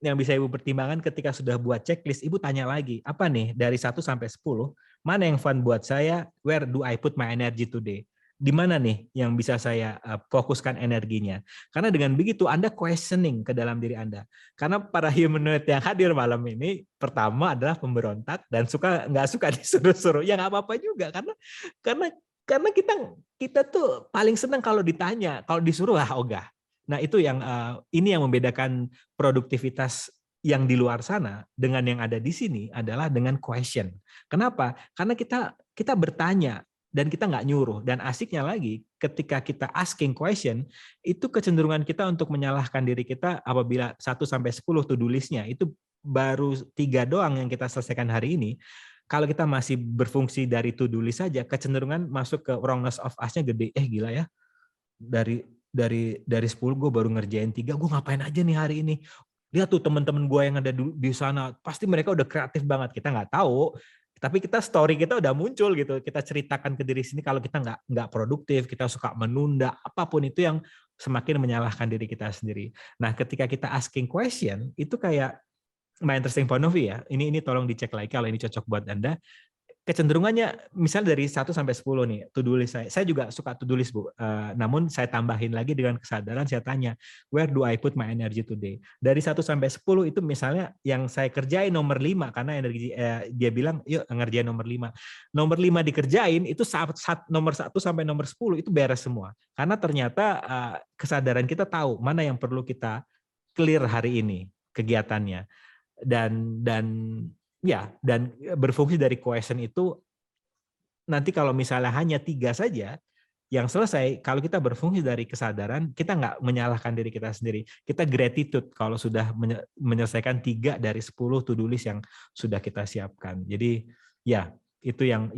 yang bisa Ibu pertimbangkan ketika sudah buat checklist, Ibu tanya lagi, apa nih dari 1 sampai 10, mana yang fun buat saya? Where do I put my energy today? Di mana nih yang bisa saya fokuskan energinya? Karena dengan begitu Anda questioning ke dalam diri Anda. Karena para humanoid yang hadir malam ini, pertama adalah pemberontak dan nggak suka disuruh-suruh. Ya nggak apa-apa juga, karena kita tuh paling senang kalau ditanya, kalau disuruh ogah. Nah itu ini yang membedakan produktivitas yang di luar sana dengan yang ada di sini adalah dengan question. Kenapa? Karena kita bertanya. Dan kita nggak nyuruh. Dan asiknya lagi, ketika kita asking question, itu kecenderungan kita untuk menyalahkan diri kita apabila 1-10 to-do list-nya, itu baru 3 doang yang kita selesaikan hari ini. Kalau kita masih berfungsi dari to-do list saja, kecenderungan masuk ke wrongness of us-nya gede. Gila ya, dari 10 gue baru ngerjain 3, gue ngapain aja nih hari ini? lihat tuh teman-teman gue yang ada di sana, pasti mereka udah kreatif banget. Kita nggak tahu, tapi story kita udah muncul gitu. Kita ceritakan ke diri sini kalau kita nggak produktif, kita suka menunda, apapun itu yang semakin menyalahkan diri kita sendiri. Nah, ketika kita asking question, itu kayak my interesting point of view ya. Ini tolong dicek lagi kalau ini cocok buat Anda. Kecenderungannya misalnya dari 1 sampai 10 nih, to-do list saya juga suka to-do list, Bu. Namun saya tambahin lagi dengan kesadaran, saya tanya, where do I put my energy today? Dari 1 sampai 10 itu misalnya yang saya kerjain nomor 5, karena energi dia bilang, yuk ngerjain nomor 5. Nomor 5 dikerjain, itu nomor 1 sampai nomor 10 itu beres semua. Karena ternyata kesadaran kita tahu mana yang perlu kita clear hari ini, kegiatannya. Dan berfungsi dari question itu nanti kalau misalnya hanya 3 saja yang selesai, kalau kita berfungsi dari kesadaran, kita nggak menyalahkan diri kita sendiri. Kita gratitude kalau sudah menyelesaikan 3 dari 10 to-do list yang sudah kita siapkan. Jadi ya itu yang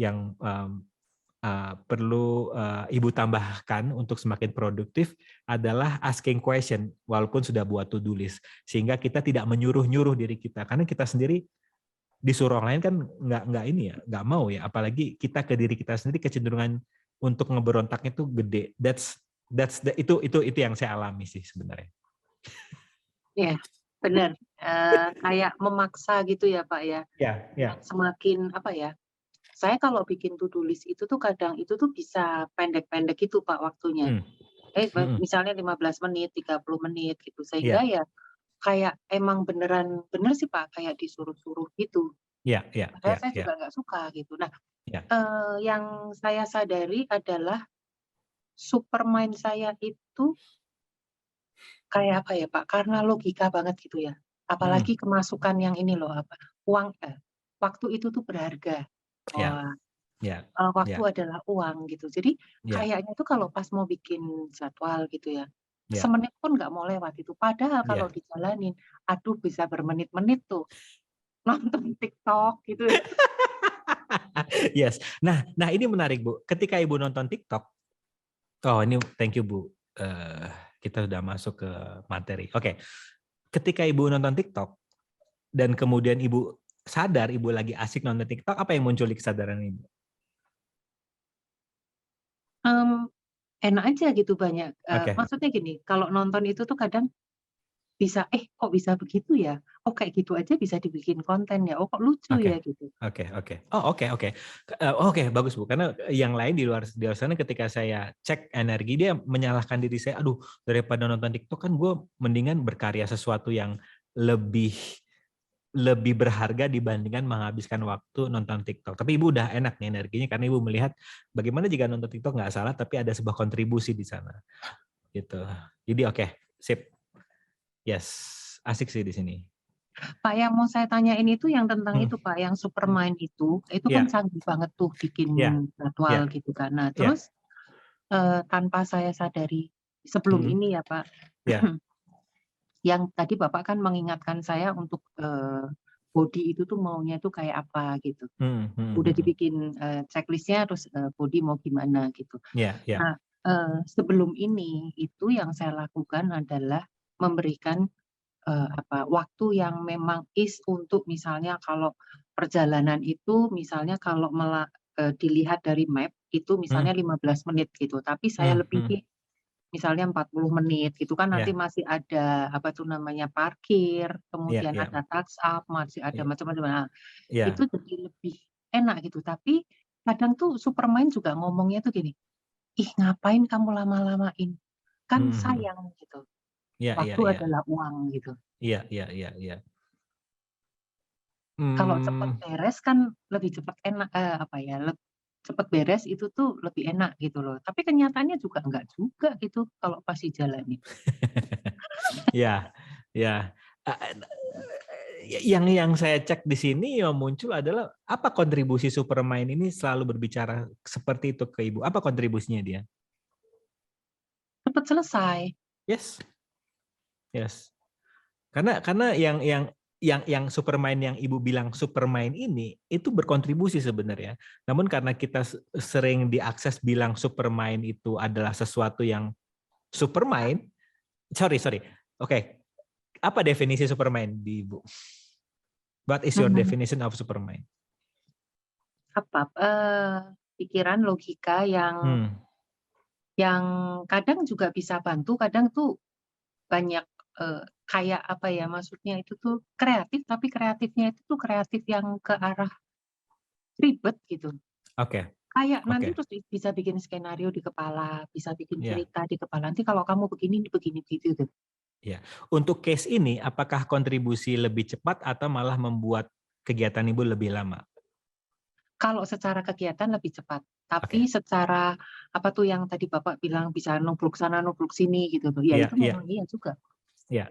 perlu Ibu tambahkan untuk semakin produktif adalah asking question walaupun sudah buat to-do list, sehingga kita tidak menyuruh-nyuruh diri kita, karena kita sendiri disuruh orang lain kan nggak mau ya, apalagi kita ke diri kita sendiri kecenderungan untuk ngeberontak itu gede. Itu yang saya alami sih sebenarnya. Ya, benar. Kayak memaksa gitu ya Pak ya. Ya. Semakin apa ya? Saya kalau bikin to-do list itu tuh kadang itu tuh bisa pendek-pendek gitu Pak waktunya. Misalnya 15 menit, 30 menit gitu. Sehingga ya kayak emang bener sih Pak, kayak disuruh-suruh gitu. Padahal saya juga nggak suka gitu. Nah, yang saya sadari adalah supermind saya itu kayak apa ya Pak, karena logika banget gitu ya. Apalagi kemasukan yang ini loh, waktu itu tuh berharga. Waktu adalah uang gitu. Jadi kayaknya tuh kalau pas mau bikin jadwal gitu ya, semenit pun nggak mau lewat itu. Padahal kalau dijalanin, aduh bisa bermenit-menit tuh nonton TikTok gitu. Yes. Nah ini menarik Bu. Ketika Ibu nonton TikTok, ini thank you Bu. Kita sudah masuk ke materi. Oke. Ketika Ibu nonton TikTok dan kemudian Ibu sadar Ibu lagi asik nonton TikTok, apa yang muncul di kesadaran Ibu? Enak aja gitu banyak. Maksudnya gini, kalau nonton itu tuh kadang bisa, kok bisa begitu ya? Oh kayak gitu aja bisa dibikin konten ya? Oh kok lucu ya gitu. Oke. Oke, bagus Bu. Karena yang lain di luar sana ketika saya cek energi, dia menyalahkan diri saya. Aduh, daripada nonton TikTok kan gue mendingan berkarya sesuatu yang lebih berharga dibandingkan menghabiskan waktu nonton TikTok. Tapi Ibu udah enak nih energinya karena Ibu melihat bagaimana jika nonton TikTok nggak salah, tapi ada sebuah kontribusi di sana. Gitu. Jadi oke, sip. Yes, asik sih di sini. Pak, yang mau saya tanyain itu yang tentang itu Pak, yang supermind itu kan canggih banget tuh bikin jadwal gitu kan. Nah terus tanpa saya sadari sebelum ini ya Pak, yang tadi Bapak kan mengingatkan saya untuk body itu tuh maunya tuh kayak apa gitu. Udah dibikin checklistnya, terus body mau gimana gitu. Nah sebelum ini itu yang saya lakukan adalah memberikan waktu yang memang untuk misalnya kalau perjalanan itu misalnya kalau dilihat dari map itu misalnya 15 menit gitu, tapi saya lebih misalnya 40 menit gitu kan, nanti masih ada apa tuh namanya parkir, kemudian ada touch up, masih ada macam-macam. Itu jadi lebih enak gitu. Tapi kadang tuh supermind juga ngomongnya tuh gini, ih ngapain kamu lama-lamain, kan sayang gitu. Waktu adalah uang gitu. Iya. Kalau cepat beres kan lebih cepat enak, cepat beres itu tuh lebih enak gitu loh. Tapi kenyataannya juga enggak juga gitu kalau pas dijalanin. Ya. Yang saya cek di sini yang muncul adalah apa kontribusi supermind ini selalu berbicara seperti itu ke Ibu. Apa kontribusinya dia? Cepat selesai. Yes. Karena yang supermind yang Ibu bilang supermind ini itu berkontribusi sebenarnya. Namun karena kita sering diakses bilang supermind itu adalah sesuatu yang supermind, sorry. Oke. apa definisi supermind di Ibu? What is your definition of supermind? Apa? Pikiran, logika yang kadang juga bisa bantu, kadang tuh banyak kayak apa ya, maksudnya itu tuh kreatif, tapi kreatifnya itu tuh kreatif yang ke arah ribet gitu. Oke. Kayak nanti Oke. terus bisa bikin skenario di kepala, bisa bikin Ya. cerita di kepala. Nanti kalau kamu begini gitu. Ya. Untuk case ini, apakah kontribusi lebih cepat atau malah membuat kegiatan Ibu lebih lama? Kalau secara kegiatan lebih cepat, tapi secara apa tuh yang tadi Bapak bilang bisa nubruk sana nubruk sini gitu tuh. Ya itu memang iya juga. Ya.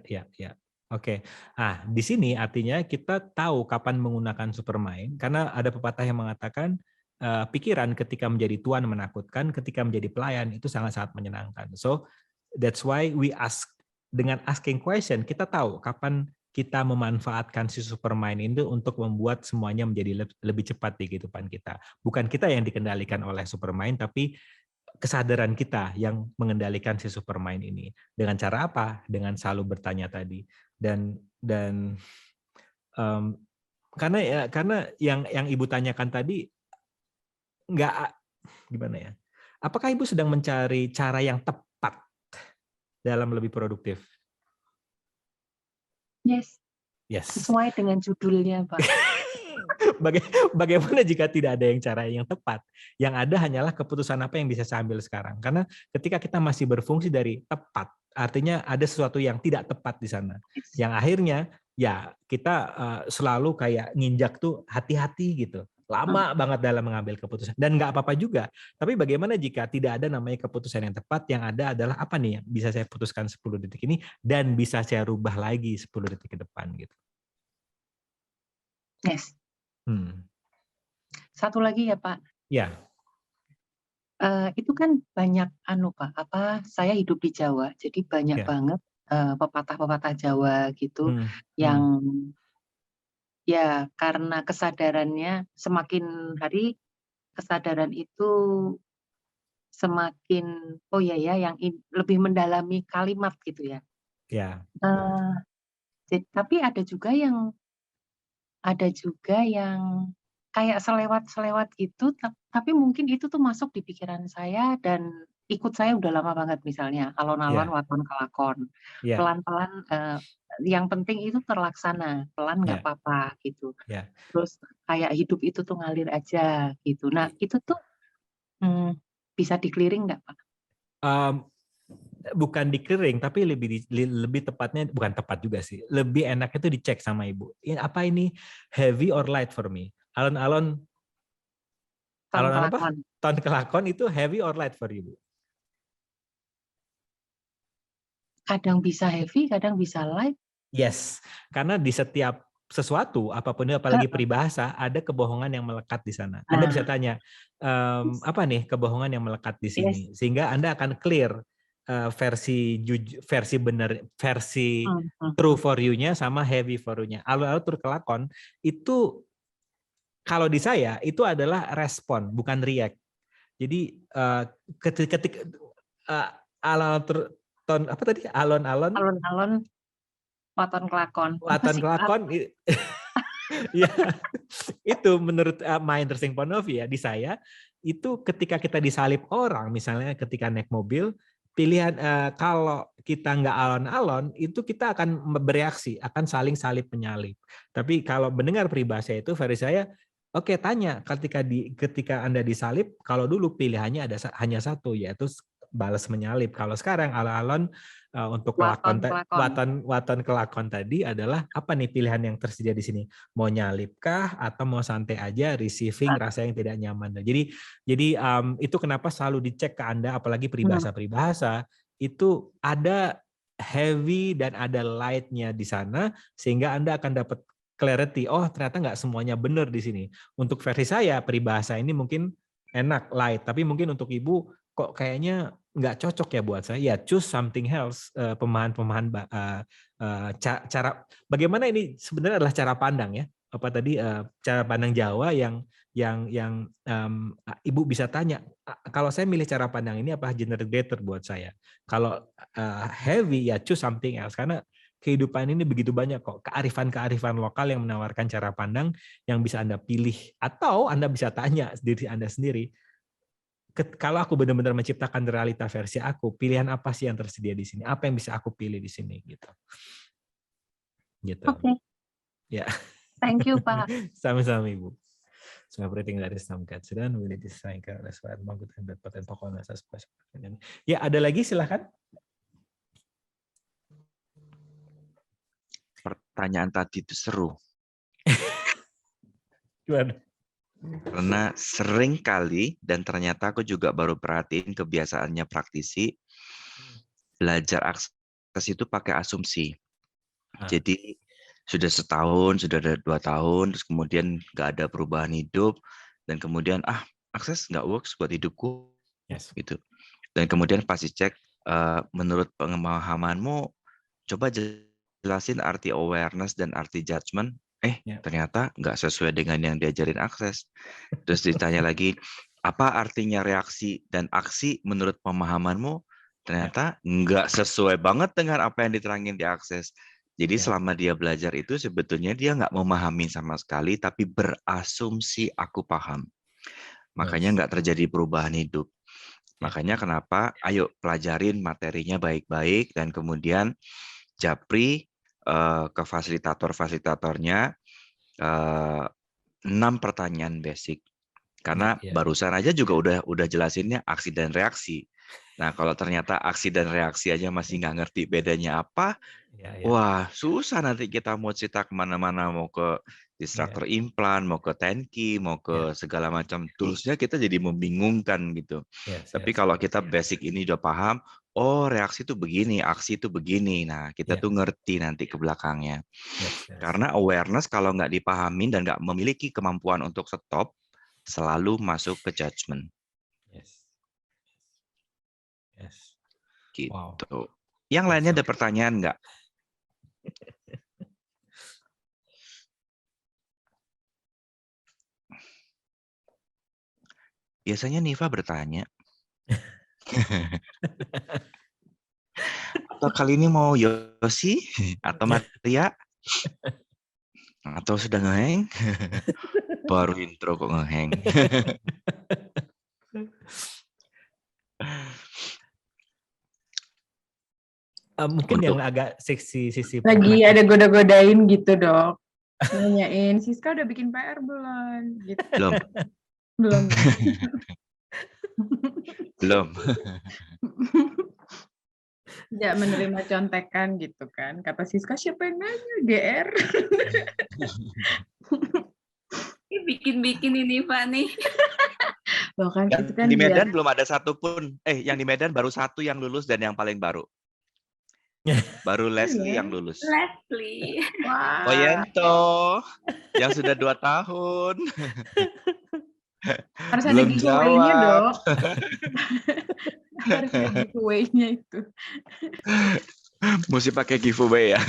Oke. Nah, di sini artinya kita tahu kapan menggunakan supermind karena ada pepatah yang mengatakan pikiran ketika menjadi tuan menakutkan, ketika menjadi pelayan itu sangat-sangat menyenangkan. So that's why we ask, dengan asking question kita tahu kapan kita memanfaatkan si supermind itu untuk membuat semuanya menjadi lebih cepat di kehidupan kita. Bukan kita yang dikendalikan oleh supermind, tapi kesadaran kita yang mengendalikan si supermind ini. Dengan cara apa? Dengan selalu bertanya tadi. Karena yang Ibu tanyakan tadi nggak gimana ya? Apakah Ibu sedang mencari cara yang tepat dalam lebih produktif? Yes. Sesuai dengan judulnya, Pak. Bagaimana jika tidak ada cara yang tepat? Yang ada hanyalah keputusan apa yang bisa saya ambil sekarang. Karena ketika kita masih berfungsi dari tepat, artinya ada sesuatu yang tidak tepat di sana. Yang akhirnya ya kita selalu kayak nginjak tuh hati-hati gitu. Lama banget dalam mengambil keputusan. Dan nggak apa-apa juga. Tapi bagaimana jika tidak ada namanya keputusan yang tepat, yang ada adalah apa nih yang bisa saya putuskan 10 detik ini dan bisa saya rubah lagi 10 detik ke depan gitu. Yes. Satu lagi ya Pak. Ya. Itu kan banyak Pak. Saya hidup di Jawa, jadi banyak banget pepatah-pepatah Jawa gitu yang ya karena kesadarannya semakin hari kesadaran itu semakin yang lebih mendalami kalimat gitu ya. Ya. Tapi ada juga yang kayak selewat-selewat gitu, tapi mungkin itu tuh masuk di pikiran saya dan ikut saya udah lama banget, misalnya alon-alon waton kelakon. Pelan-pelan yang penting itu terlaksana, pelan nggak apa-apa gitu. Terus kayak hidup itu tuh ngalir aja gitu. Nah itu tuh bisa di-clearing nggak Pak? Bukan di-clearing, tapi lebih tepatnya, bukan tepat juga sih, lebih enak itu dicek sama Ibu. Apa ini heavy or light for me? Alon-alon apa? Ton kelakon itu heavy or light for Ibu? Kadang bisa heavy, kadang bisa light. Yes, karena di setiap sesuatu, apapun itu, apalagi peribahasa, ada kebohongan yang melekat di sana. Anda bisa tanya, apa nih kebohongan yang melekat di sini? Sehingga Anda akan clear versi benar, versi true for you-nya sama heavy for you-nya. Alon-alon tur kelakon itu kalau di saya itu adalah respon, bukan react. Jadi ketika alon-alon waton kelakon. Ya, itu menurut my interesting point of view ya, di saya itu ketika kita disalip orang, misalnya ketika naik mobil, pilihan kalau kita nggak alon-alon itu kita akan bereaksi, akan saling salip menyalip. Tapi kalau mendengar peribahasa itu versi saya, oke, tanya ketika Anda disalip, kalau dulu pilihannya hanya satu, yaitu balas menyalip. Kalau sekarang alon-alon untuk waton kelakon tadi adalah apa nih pilihan yang tersedia di sini? Mau nyalipkah atau mau santai aja receiving rasa yang tidak nyaman. Jadi itu kenapa selalu dicek ke Anda, apalagi peribahasa itu ada heavy dan ada light-nya di sana, sehingga Anda akan dapat clarity. Oh, ternyata nggak semuanya benar di sini. Untuk versi saya peribahasa ini mungkin enak light, tapi mungkin untuk Ibu kok kayaknya nggak cocok ya buat saya. Ya, choose something else. Pemahaman cara bagaimana ini sebenarnya adalah cara pandang ya. Apa tadi cara pandang Jawa yang Ibu bisa tanya. Kalau saya milih cara pandang ini apa generator buat saya? Kalau heavy ya choose something else, karena kehidupan ini begitu banyak kok kearifan-kearifan lokal yang menawarkan cara pandang yang bisa Anda pilih, atau Anda bisa tanya diri Anda sendiri, kalau aku benar-benar menciptakan realita versi aku, pilihan apa sih yang tersedia di sini? Apa yang bisa aku pilih di sini gitu. Gitu. Oke. Ya. Thank you, Pak. Sama-sama Ibu. So everything that is some cat sedan we need to sign as well good and bad patent pokoknya ya, ada lagi silakan. Pertanyaan tadi itu seru. Gimana? Karena sering kali, dan ternyata aku juga baru perhatiin kebiasaannya praktisi, belajar akses itu pakai asumsi. Jadi sudah setahun, sudah ada 2 tahun, terus kemudian nggak ada perubahan hidup, dan kemudian akses nggak works buat hidupku, gitu. Dan kemudian pasti cek, menurut pemahamanmu, coba jelasin arti awareness dan arti judgment. Ternyata nggak sesuai dengan yang diajarin akses. Terus ditanya lagi, apa artinya reaksi dan aksi menurut pemahamanmu? Ternyata nggak sesuai banget dengan apa yang diterangin di akses. Jadi selama dia belajar itu sebetulnya dia nggak memahami sama sekali, tapi berasumsi aku paham. Makanya nggak terjadi perubahan hidup. Makanya kenapa, ayo pelajarin materinya baik-baik, dan kemudian japri ke fasilitator-fasilitatornya 6 pertanyaan basic. Karena barusan aja juga udah jelasinnya aksi dan reaksi. Nah, kalau ternyata aksi dan reaksi aja masih nggak ngerti bedanya apa, wah susah nanti kita mau cerita kemana-mana, mau ke distractor implant, mau ke Tenki, mau ke segala macam toolsnya, kita jadi membingungkan gitu. Tapi kalau kita basic ini udah paham, oh reaksi itu begini, aksi itu begini, nah kita tuh ngerti nanti ke belakangnya. Karena awareness kalau nggak dipahamin dan nggak memiliki kemampuan untuk stop, selalu masuk ke judgment. Gitu. Wow. Yang lainnya ada pertanyaan nggak? Biasanya Niva bertanya. Atau kali ini mau Yosi atau Maria? Atau sudah ngeheng? Baru intro kok ngeheng. Mungkin yang agak sisi lagi ada goda-godain gitu, Dok. Nanyain, Siska udah bikin PR belum? Gitu. Belum. Belum. Tidak menerima contekan gitu kan. Kata Siska, siapa yang nanya? GR. Bikin ini Pak nih. Loh kan, itu kan di Medan belum ada satupun. Yang di Medan baru 1 yang lulus dan yang paling baru. Baru Leslie yang lulus. Leslie. Wow. Oyento yang sudah 2 tahun. Harus ada giveaway-nya, Dok. Harus ada giveaway-nya itu. Mesti pakai giveaway ya.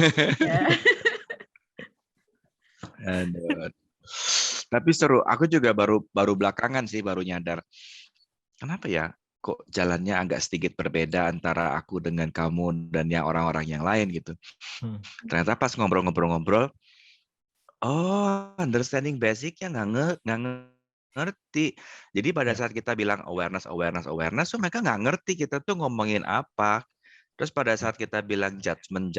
Aduh. Tapi seru. Aku juga baru belakangan sih baru nyadar. Kenapa ya? Kok jalannya agak sedikit berbeda antara aku dengan kamu dan yang orang-orang yang lain gitu. Ternyata pas ngobrol-ngobrol, oh understanding basic-nya nggak ngerti. Jadi pada saat kita bilang awareness, so mereka nggak ngerti kita tuh ngomongin apa. Terus pada saat kita bilang judgment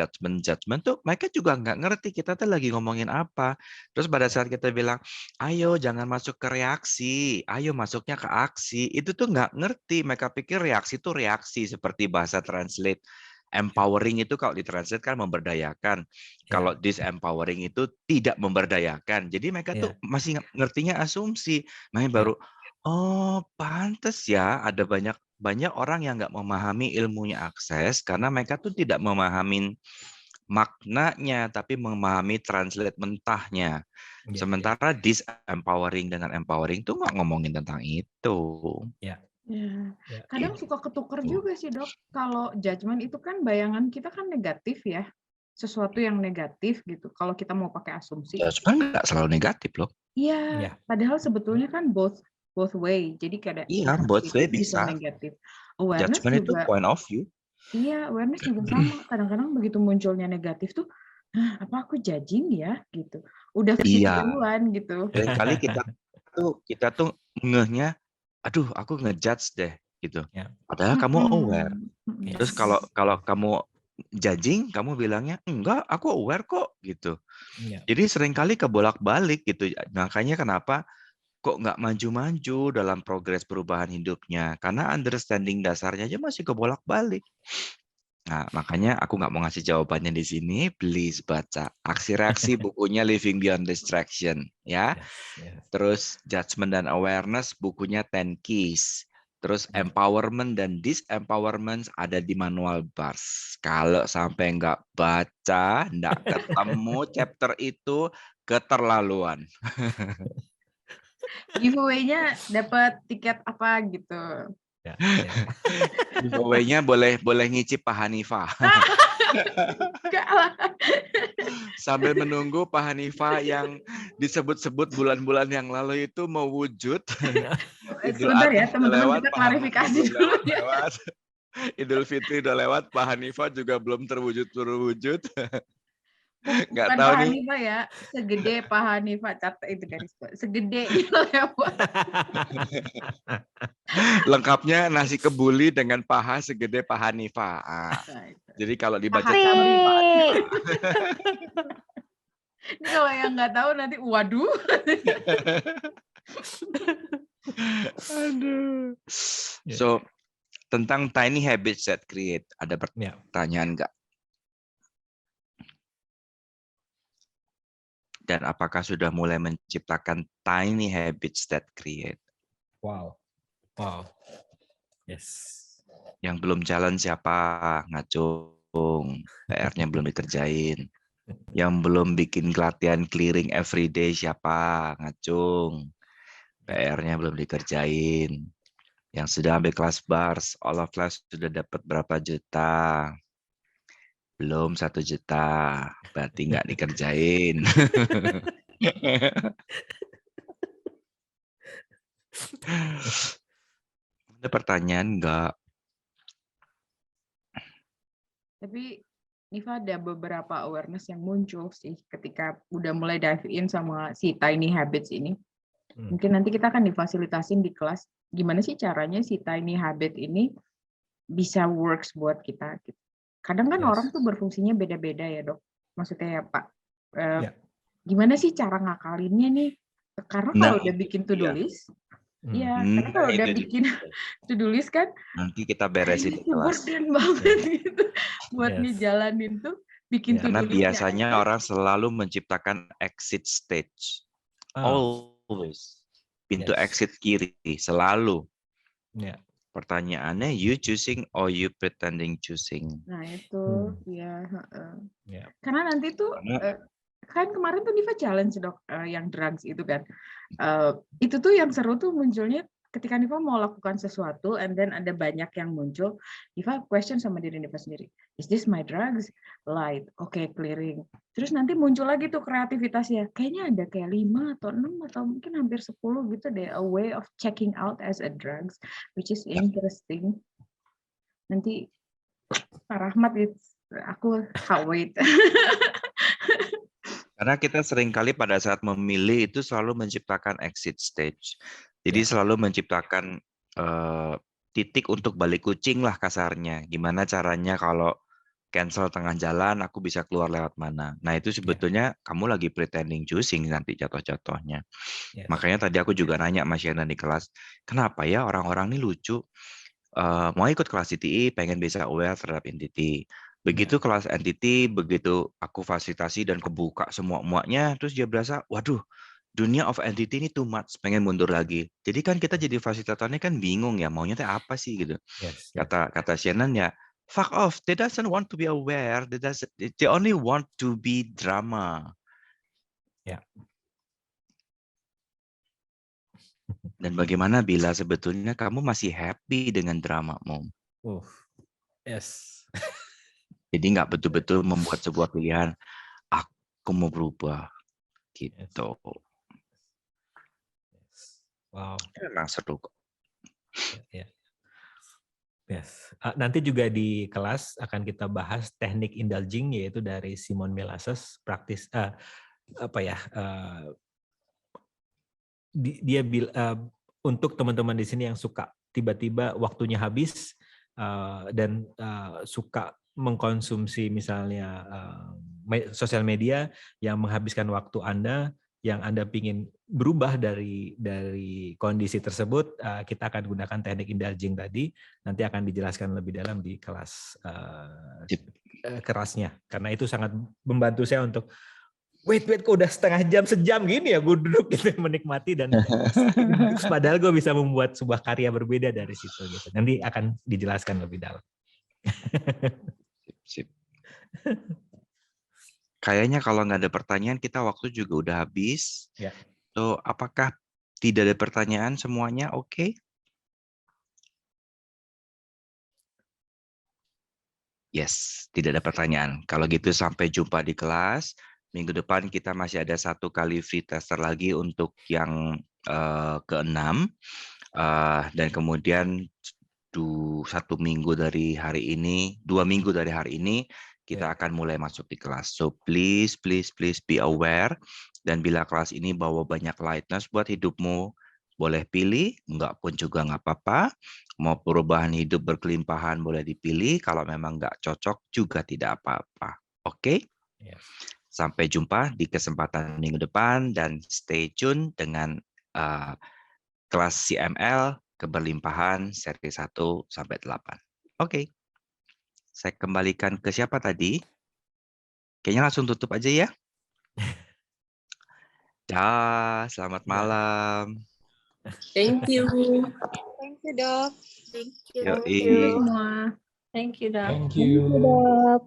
tuh mereka juga nggak ngerti kita tuh lagi ngomongin apa. Terus pada saat kita bilang, ayo jangan masuk ke reaksi, ayo masuknya ke aksi, itu tuh nggak ngerti. Mereka pikir reaksi itu reaksi seperti bahasa translate. Empowering itu kalau ditranslate kan memberdayakan. Kalau disempowering itu tidak memberdayakan. Jadi mereka tuh masih ngertinya asumsi. Makanya baru, oh pantes ya ada banyak orang yang nggak memahami ilmunya akses karena mereka tuh tidak memahami maknanya, tapi memahami translate mentahnya. Sementara disempowering dengan empowering tuh nggak ngomongin tentang itu. Kadang suka ketuker juga sih, Dok. Kalau judgment itu kan bayangan kita kan negatif ya. Sesuatu yang negatif gitu. Kalau kita mau pakai asumsi. Judgment nggak selalu negatif loh. Iya. Padahal sebetulnya kan both way. Jadi kadang both way bisa. Negatif. Awareness Judgment juga, itu point of view. Iya, awareness juga sama. Kadang-kadang begitu munculnya negatif tuh, "Hah, apa aku judging ya?" Gitu. Udah ke situ Iya, duluan gitu. seringkali kita tuh ngehnya, "Aduh, aku ngejudge deh," gitu. Ya. Padahal kamu aware. Terus Yes. kalau kamu judging, kamu bilangnya, "Enggak, aku aware kok," gitu. Ya. Jadi seringkali kebolak-balik gitu. Makanya kenapa kok nggak maju-maju dalam progres perubahan hidupnya, karena understanding dasarnya aja masih kebolak-balik. Nah, makanya aku nggak mau ngasih jawabannya di sini, please baca aksi reaksi bukunya Living Beyond Distraction, ya. Yes. Yes. Terus Judgment dan Awareness bukunya 10 Keys. Terus Ya. Empowerment dan Disempowerment ada di Manual Bars. Kalau sampai nggak baca, nggak ketemu chapter itu, keterlaluan. Giveaway-nya dapat tiket apa gitu. Ya. Ya. Giveaway-nya boleh ngicip Pak Hanifah. Enggak lah. Sambil menunggu Pak Hanifah yang disebut-sebut bulan-bulan yang lalu itu mewujud. Idul Sebentar ya, Adha udah teman-teman lewat, kita Pak Hanifah klarifikasi belum dulu ya. lewat. Idul Fitri udah lewat, Pak Hanifah juga belum terwujud. Nggak Bukan tahu Pak nih. Hanifah ya, segede Pak Hanifah, catat itu garis bawah. Segede itu lewat. Lengkapnya nasi kebuli dengan paha segede Pak Hanifah. Nah, itu. Jadi kalau dibaca Paha kambing. Pak Hanifah. Ini kalau yang nggak tahu nanti, waduh. Aduh. So, tentang tiny habits that create, ada Ya. pertanyaan nggak? Dan apakah sudah mulai menciptakan tiny habits that create? Wow. Wow. Yes. Yang belum jalan siapa? Ngacung. PR-nya belum dikerjain. Yang belum bikin latihan clearing everyday siapa? Ngacung. PR-nya belum dikerjain. Yang sudah ambil kelas bars, all of class sudah dapat berapa juta? Belum 1 juta. Berarti nggak dikerjain. Ada pertanyaan nggak? Tapi Nifa ada beberapa awareness yang muncul sih ketika udah mulai dive in sama si tiny habits ini. Mungkin nanti kita akan difasilitasin di kelas gimana sih caranya si tiny habit ini bisa works buat kita. Kadang kan Yes. orang tuh berfungsinya beda-beda ya dok. Maksudnya ya Pak, Ya. gimana sih cara ngakalinnya nih? Karena kalau udah bikin to-do list, ya karena kalau udah bikin to-do list kan, nanti kita beresin di kelas. burden banget gitu buat ngejalanin tuh bikin to-do Karena list. biasanya orang selalu menciptakan exit stage. Always. Pintu exit kiri, selalu. Ya. Pertanyaannya, you choosing or you pretending choosing? Nah itu, ya. Ya. Karena nanti tuh, kan kemarin tuh Nifa challenge dok, yang drugs itu kan. Itu tuh yang seru tuh munculnya ketika Nifa mau lakukan sesuatu, and then ada banyak yang muncul, Nifa question sama diri Nifa sendiri, is this my drugs? Light, okay, clearing. Terus nanti muncul lagi tuh kreativitasnya, kayaknya ada kayak 5 atau 6 atau mungkin hampir 10 gitu deh, a way of checking out as a drugs, which is interesting. Nanti Pak Rahmat, aku can't wait. Karena kita seringkali pada saat memilih itu selalu menciptakan exit stage. Jadi selalu menciptakan titik untuk balik kucing lah kasarnya. Gimana caranya kalau cancel tengah jalan, aku bisa keluar lewat mana. Nah itu sebetulnya kamu lagi pretending choosing nanti jatuh-jatuhnya. Makanya tadi aku juga nanya Mas Yana di kelas, kenapa ya orang-orang ini lucu? Mau ikut kelas CTI, pengen bisa aware terhadap entity. Begitu kelas entity, begitu aku fasilitasi dan kebuka semua muaknya, terus dia berasa, waduh, dunia of entity ini too much, pengen mundur lagi. Jadi kan kita jadi fasilitatornya kan bingung ya, maunya teh apa sih gitu. Kata Shannon ya, fuck off, they doesn't want to be aware, they only want to be drama. Ya. Dan bagaimana bila sebetulnya kamu masih happy dengan dramamu? Yes. Jadi nggak betul-betul membuat sebuah pilihan, aku mau berubah, gitu. Wow. Memang seru kok. Ya. Yes. Nanti juga di kelas akan kita bahas teknik indulging, yaitu dari Simon Milasses, praktis dia untuk teman-teman di sini yang suka tiba-tiba waktunya habis dan suka mengkonsumsi misalnya sosial media yang menghabiskan waktu Anda, yang Anda ingin berubah dari kondisi tersebut, kita akan gunakan teknik indulging tadi. Nanti akan dijelaskan lebih dalam di kelas kerasnya, karena itu sangat membantu saya untuk wait kok udah sejam gini ya gue duduk gitu menikmati, dan padahal gue bisa membuat sebuah karya berbeda dari situ gitu. Nanti akan dijelaskan lebih dalam. Sip. Kayaknya kalau nggak ada pertanyaan, kita waktu juga udah habis. Ya. So, apakah tidak ada pertanyaan semuanya? Oke. Yes, tidak ada pertanyaan. Kalau gitu sampai jumpa di kelas. Minggu depan kita masih ada 1 kali free tester lagi untuk yang ke-6. Dan kemudian 2 minggu dari hari ini, 2 minggu dari hari ini, kita akan mulai masuk di kelas. So please be aware. Dan bila kelas ini bawa banyak lightness buat hidupmu, boleh pilih, enggak pun juga enggak apa-apa. Mau perubahan hidup berkelimpahan boleh dipilih, kalau memang enggak cocok juga tidak apa-apa. Oke? Yes. Sampai jumpa di kesempatan minggu depan, dan stay tune dengan kelas CML keberlimpahan seri 1 sampai 8. Oke. Saya kembalikan ke siapa tadi? Kayaknya langsung tutup aja ya. Dah, selamat malam. Thank you. Thank you, Dok. Thank you. Yoi. Thank you semua. Thank you, Dok. Thank Thank you, Dok.